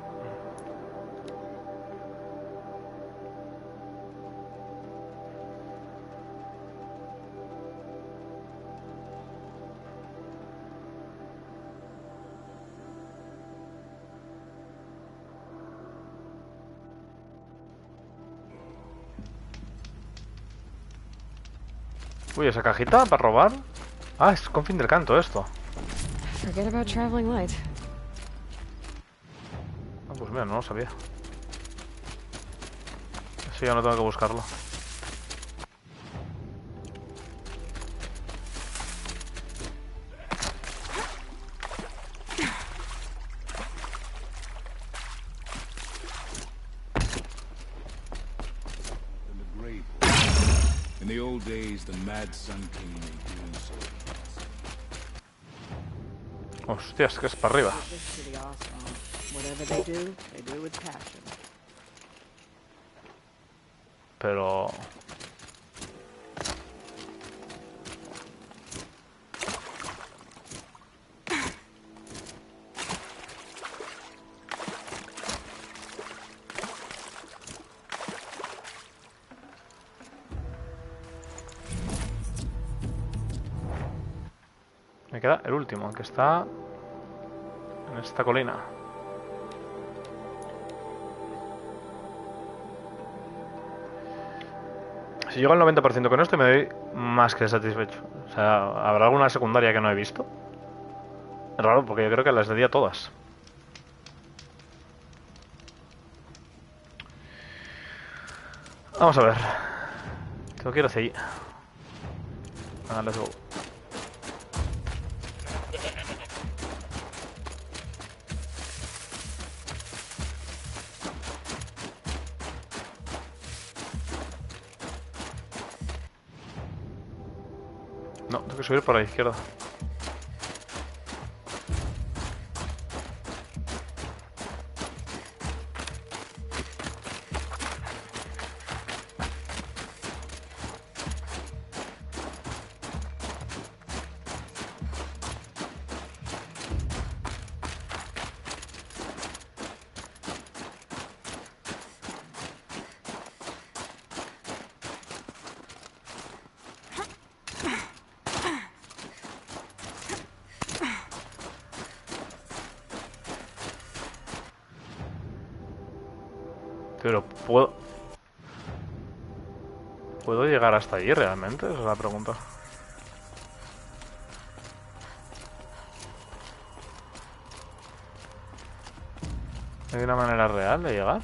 Uy, esa cajita para robar. Ah, es Confín del Canto esto. Forget about traveling light. Ah, pues mira, no lo sabía. Así ya no tengo que buscarlo. In the old days, the Mad Sun King made doing so. Hostias, que es para arriba. Pero... me queda el último, que está en esta colina. Si llego al 90% con esto me doy más que satisfecho. O sea, ¿habrá alguna secundaria que no he visto? Es raro porque yo creo que las de día todas. Vamos a ver. Tengo que ir hacia allí. Ah, let's go. No, tengo que subir por la izquierda. Pero ¿puedo llegar hasta allí realmente? Esa es la pregunta. ¿Hay una manera real de llegar?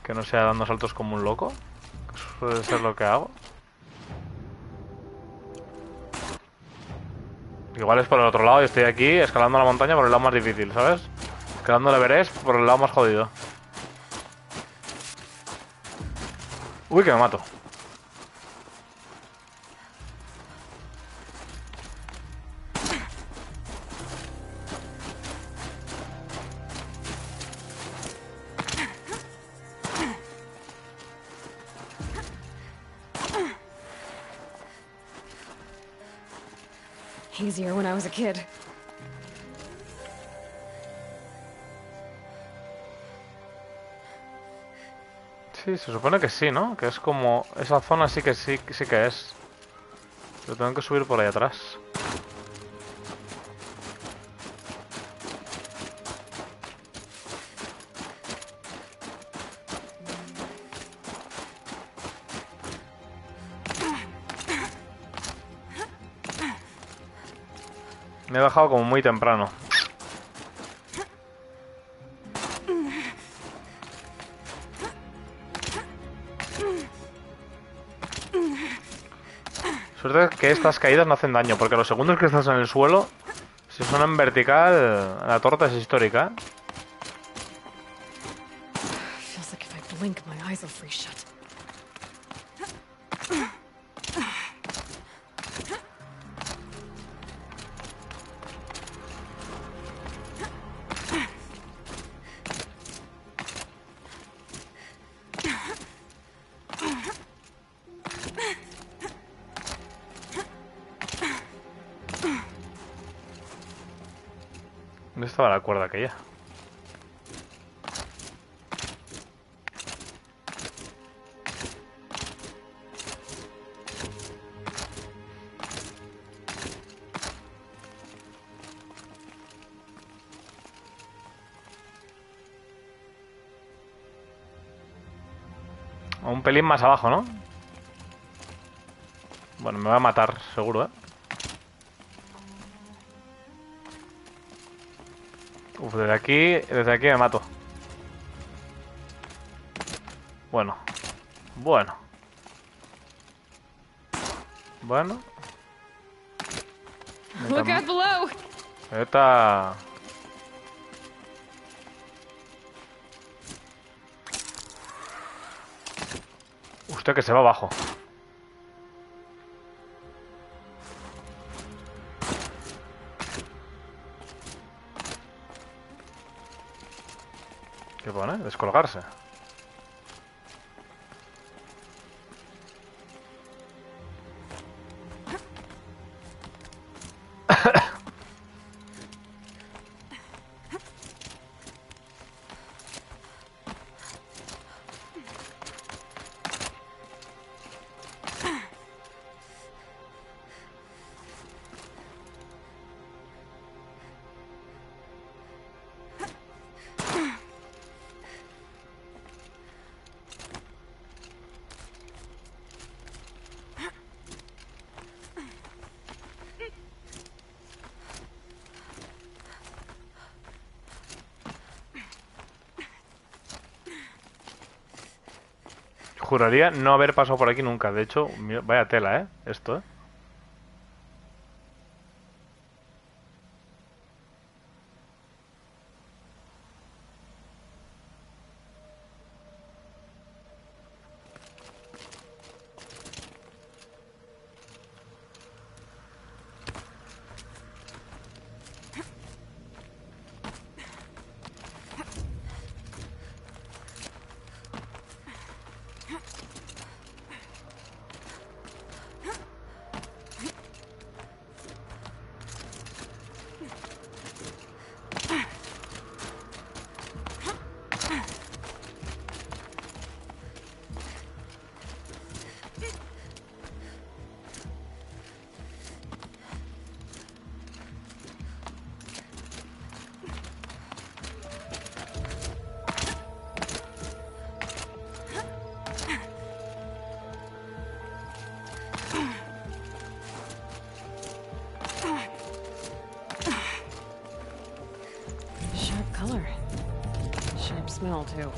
Que no sea dando saltos como un loco. Que suele ser lo que hago. Igual es por el otro lado y estoy aquí escalando la montaña por el lado más difícil, ¿sabes? Escalando el Everest por el lado más jodido. Uy, que me mato. Easier when I was a kid. Sí, se supone que sí, ¿no? Que es como... Esa zona sí que es. Pero tengo que subir por ahí atrás. Me he bajado como muy temprano. Suerte que estas caídas no hacen daño, porque los segundos que estás en el suelo, si son en vertical, la torta es histórica. Feels like if I blink, my eyes will freeze shut. ¿Dónde estaba la cuerda aquella? Un pelín más abajo, ¿no? Bueno, me va a matar, seguro, ¿eh? Uf, desde aquí me mato. Bueno. Bueno. Bueno. Look out below. Esta... Usted que se va abajo. ¿Qué pone? Descolgarse. Juraría no haber pasado por aquí nunca. De hecho, vaya tela, ¿eh? Esto, ¿eh? sharp smell, too.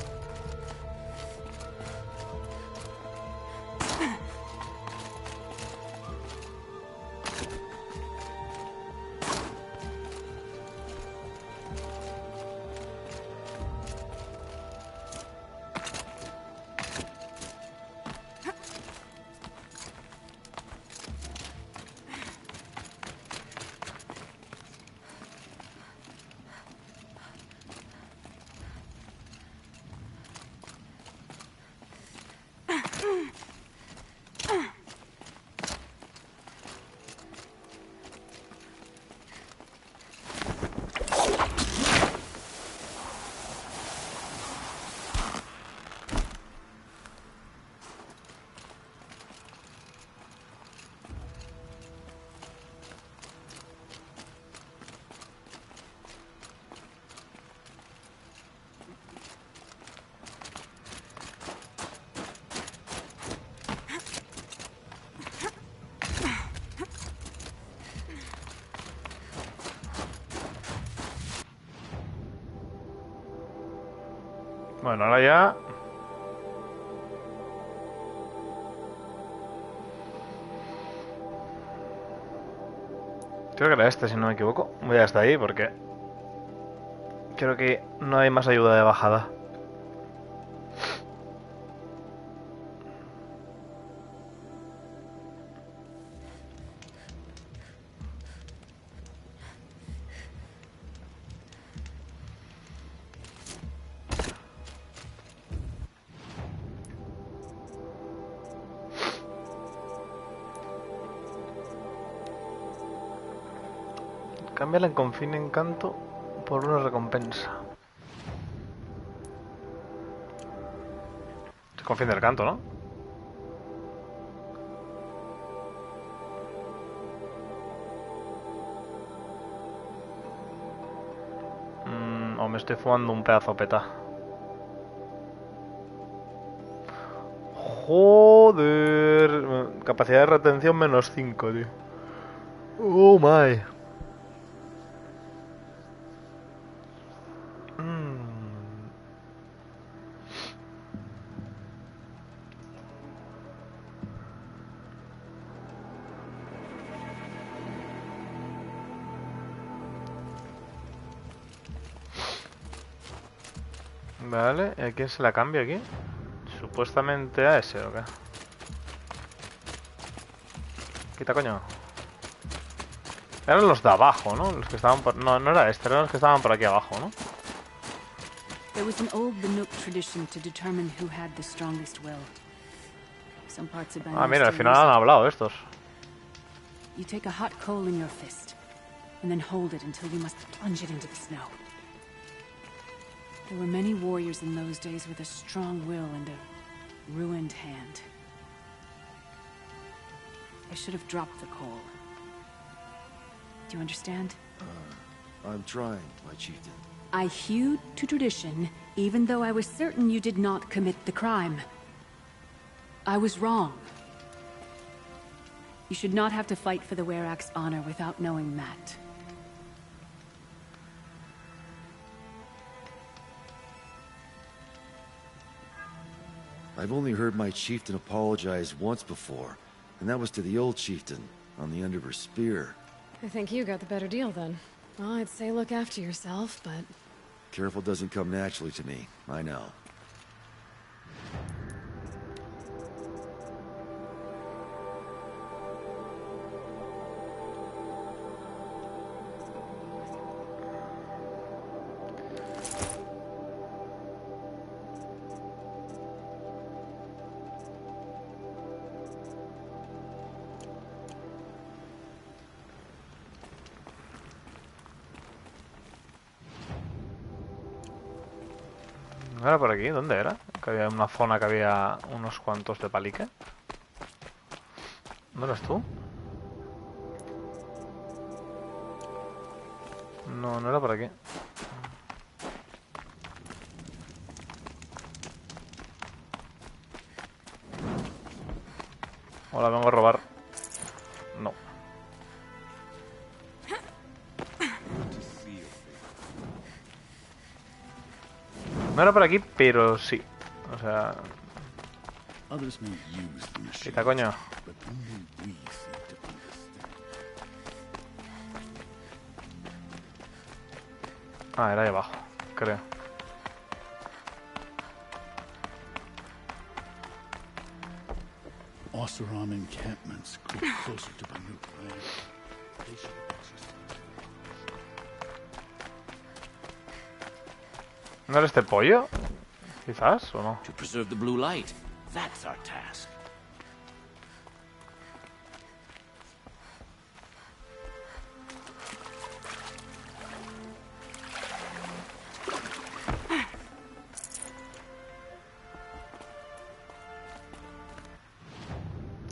Bueno, ahora ya... Creo que era este, si no me equivoco. Voy hasta ahí porque... Creo que no hay más ayuda de bajada. Cámbiala en confín encanto por una recompensa. Es confín del canto, ¿no? O me estoy fumando un pedazo peta. Joder. Capacidad de retención -5, tío. Oh my. Vale, ¿y a quién se la cambio aquí? Supuestamente a ese, ¿o qué? Quita, coño. Eran los de abajo, ¿no? Los que estaban por... No, no era este, eran los que estaban por aquí abajo, ¿no? There was an old Banuk tradition to determine who had the strongest will. Some parts of Ah, mira, al final han hablado estos. You take a hot coal in your fist, and then hold it until you must plunge it into the snow. There were many warriors in those days with a strong will and a ruined hand. I should have dropped the coal. Do you understand? I'm trying, my chieftain. I hewed to tradition, even though I was certain you did not commit the crime. I was wrong. You should not have to fight for the Werak's honor without knowing that. I've only heard my chieftain apologize once before, and that was to the old chieftain on the end of her spear. I think you got the better deal then. Well, I'd say look after yourself, but... Careful doesn't come naturally to me, I know. ¿No era por aquí? ¿Dónde era? Que había una zona que había unos cuantos de palique. ¿No eres tú? No, no era por aquí. Hola, vengo a robar. No. No era por aquí, pero sí. O sea... Others may use the machines, Quita, coño. but only we seek to understand. Ah, era ahí abajo, creo. Oseram encampments creep closer to Banuk land. They should exercise. ¿No era este pollo? Quizás, ¿o no? To preserve the blue light. That's our task.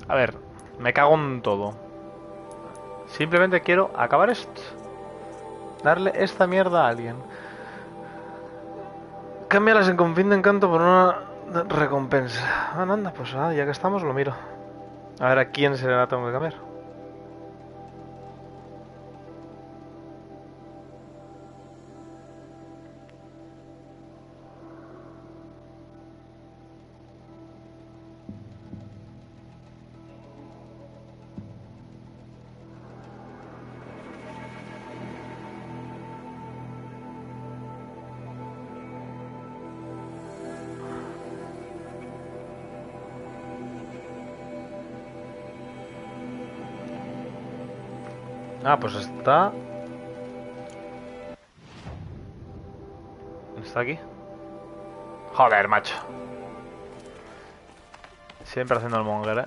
A ver, me cago en todo. Simplemente quiero acabar esto. Darle esta mierda a alguien. Cámbialas en confín de encanto por una recompensa. Ah, anda, pues nada, ya que estamos lo miro. A ver a quién se la tengo que cambiar. Ah, pues está... ¿Está aquí? Joder, macho. Siempre haciendo el monger, ¿eh?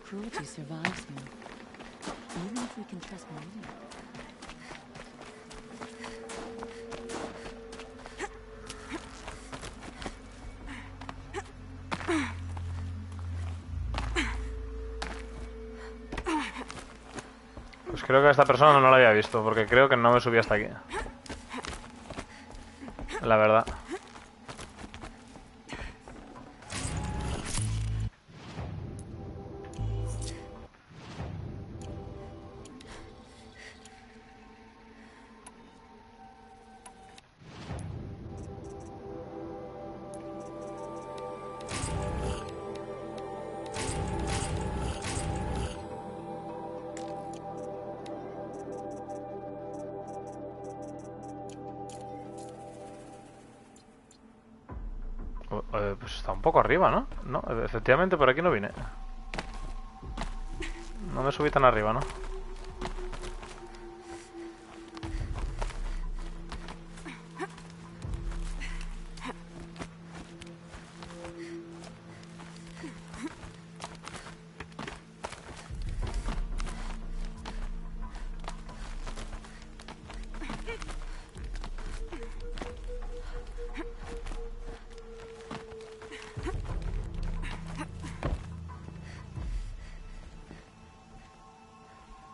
Cruelty survives me. Even if we can trust Maria. Pues creo que a esta persona no la había visto, porque creo que no me subí hasta aquí. La verdad. Pues está un poco arriba, ¿no? No, efectivamente por aquí no vine. No me subí tan arriba, ¿no?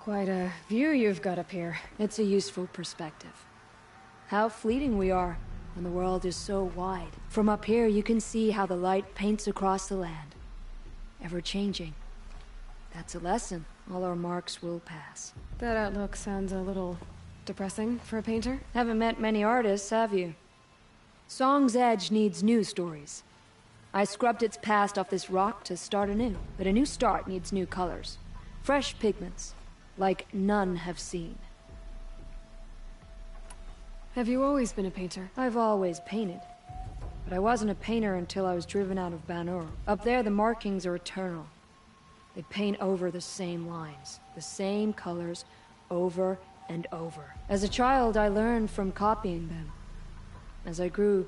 Quite a view you've got up here. It's a useful perspective. How fleeting we are, when the world is so wide. From up here, you can see how the light paints across the land. Ever-changing. That's a lesson. All our marks will pass. That outlook sounds a little depressing for a painter. Haven't met many artists, have you? Song's Edge needs new stories. I scrubbed its past off this rock to start anew, but a new start needs new colors. Fresh pigments. Like none have seen. Have you always been a painter? I've always painted. But I wasn't a painter until I was driven out of Banur. Up there, the markings are eternal. They paint over the same lines, the same colors, over and over. As a child, I learned from copying them. As I grew,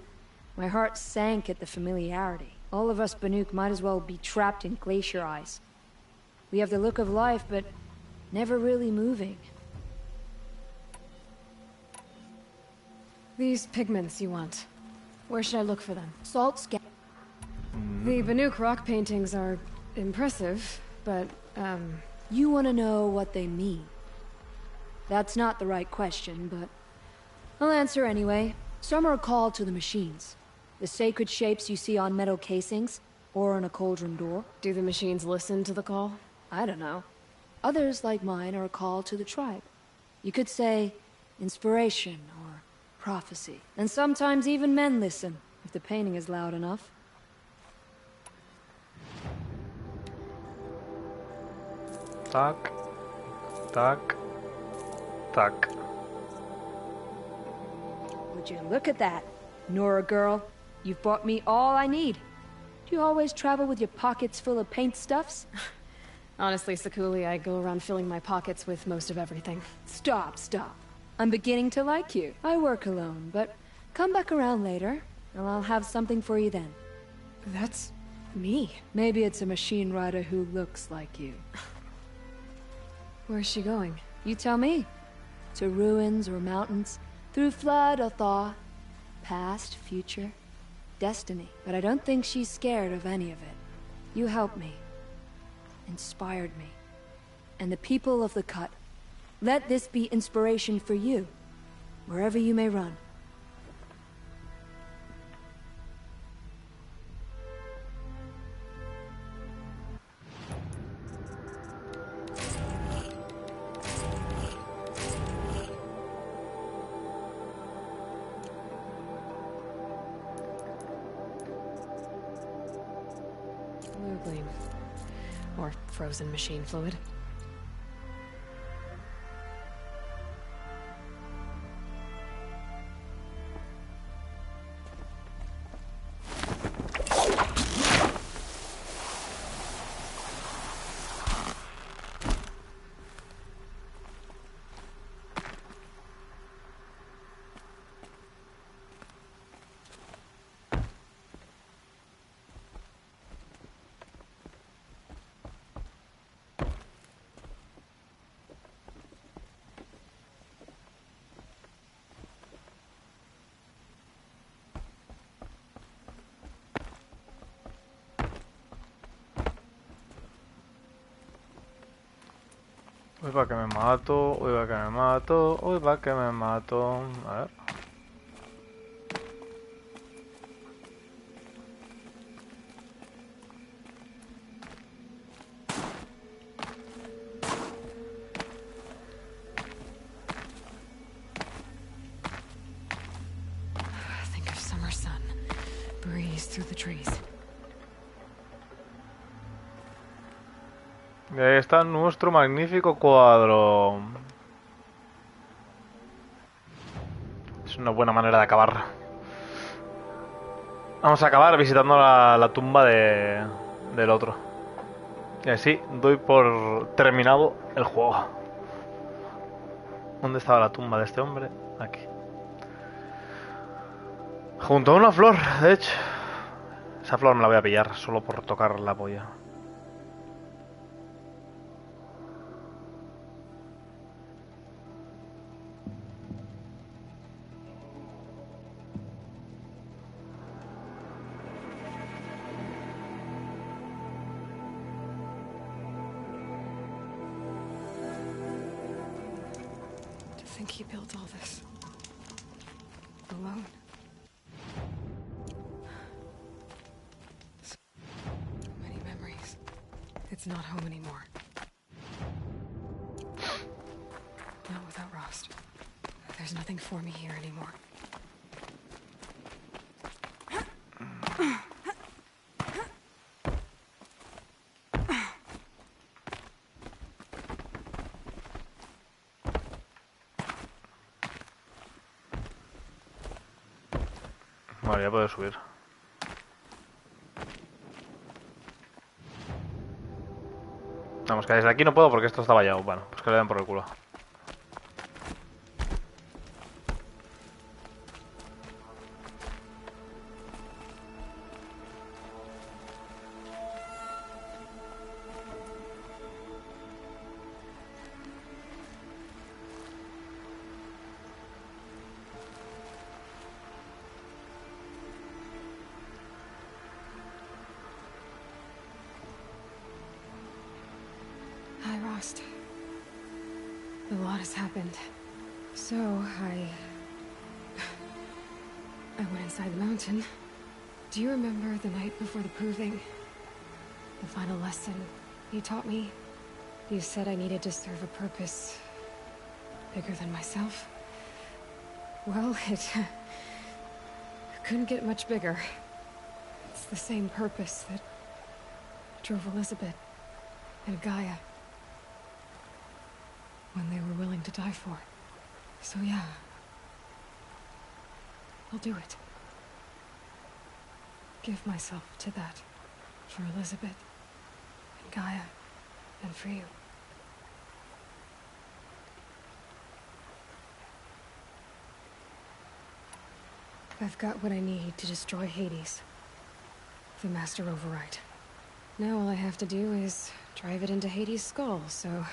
my heart sank at the familiarity. All of us Banuk might as well be trapped in glacier ice. We have the look of life, but never really moving. These pigments you want. Where should I look for them? Salt scat. The Banuk rock paintings are impressive, but, You want to know what they mean. That's not the right question, but I'll answer anyway. Some are called to the machines. The sacred shapes you see on metal casings, or on a cauldron door. Do the machines listen to the call? I don't know. Others, like mine, are called to the tribe. You could say inspiration or prophecy. And sometimes even men listen, if the painting is loud enough. Tac. Tac. Tac. Would you look at that? Nora girl, you've bought me all I need. Do you always travel with your pockets full of paint stuffs? Honestly, Sakuli, I go around filling my pockets with most of everything. Stop. I'm beginning to like you. I work alone, but come back around later, and I'll have something for you then. That's me. Maybe it's a machine rider who looks like you. Where's she going? You tell me. To ruins or mountains, through flood or thaw, past, future, destiny. But I don't think she's scared of any of it. You helped me. Inspired me. And the people of the Cut. Let this be inspiration for you, wherever you may run. Blue gleam. Or frozen machine fluid. Uy, va que me mato, uy, va que me mato, uy, va que me mato. A ver. Think of summer sun. Breeze through the trees. Y ahí está nuestro magnífico cuadro. Es una buena manera de acabar. Vamos a acabar visitando la tumba del otro. Y así doy por terminado el juego. ¿Dónde estaba la tumba de este hombre? Aquí. Junto a una flor, de hecho. Esa flor me la voy a pillar solo por tocar la polla. To think he built all this alone. So many memories. It's not home anymore. Not without Rost. There's nothing for me here anymore. Vale, ya puedo subir. Vamos, que desde aquí no puedo porque esto está vallado. Bueno, pues que le den por el culo. Hi, Rost. A lot has happened. So, I went inside the mountain. Do you remember the night before the proving? The final lesson you taught me? You said I needed to serve a purpose bigger than myself. Well, it couldn't get much bigger. It's the same purpose that drove Elizabeth and Gaia when they were willing to die for. So yeah, I'll do it. Give myself to that. For Elizabeth, and Gaia, and for you. I've got what I need to destroy Hades. The Master Override. Now all I have to do is drive it into Hades' skull, so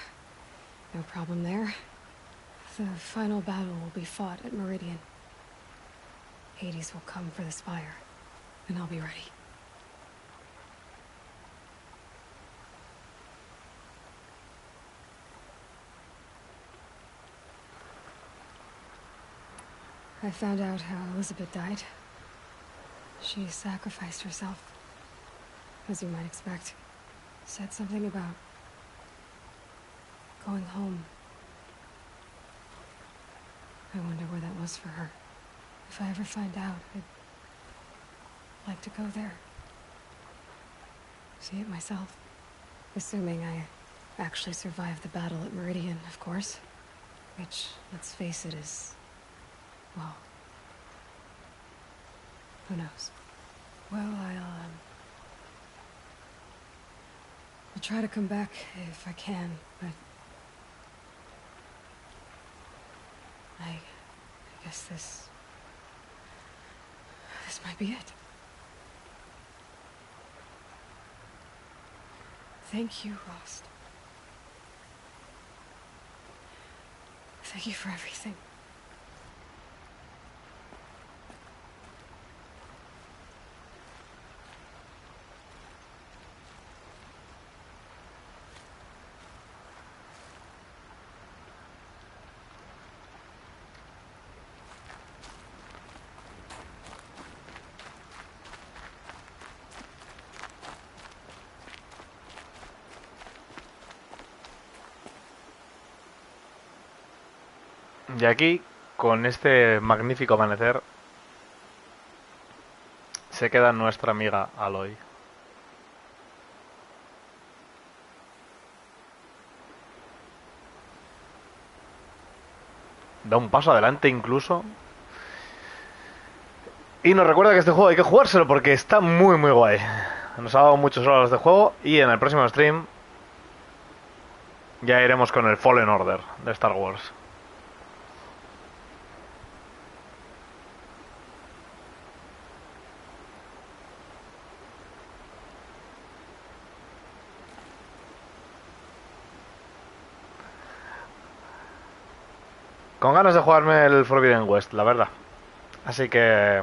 no problem there. The final battle will be fought at Meridian. Hades will come for the Spire, and I'll be ready. I found out how Elizabeth died. She sacrificed herself, as you might expect. Said something about going home. I wonder where that was for her. If I ever find out, I'd like to go there. See it myself. Assuming I actually survived the battle at Meridian, of course. Which, let's face it, is... well... who knows? Well, I'll try to come back if I can, but... I guess this might be it. Thank you, Rost. Thank you for everything. Y aquí, con este magnífico amanecer, se queda nuestra amiga Aloy. Da un paso adelante incluso. Y nos recuerda que este juego hay que jugárselo porque está muy muy guay. Nos ha dado muchas horas de juego y en el próximo stream ya iremos con el Fallen Order de Star Wars. Con ganas de jugarme el Forbidden West, la verdad. Así que...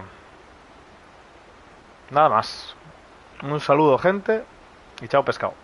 nada más. Un saludo, gente, y chao pescado.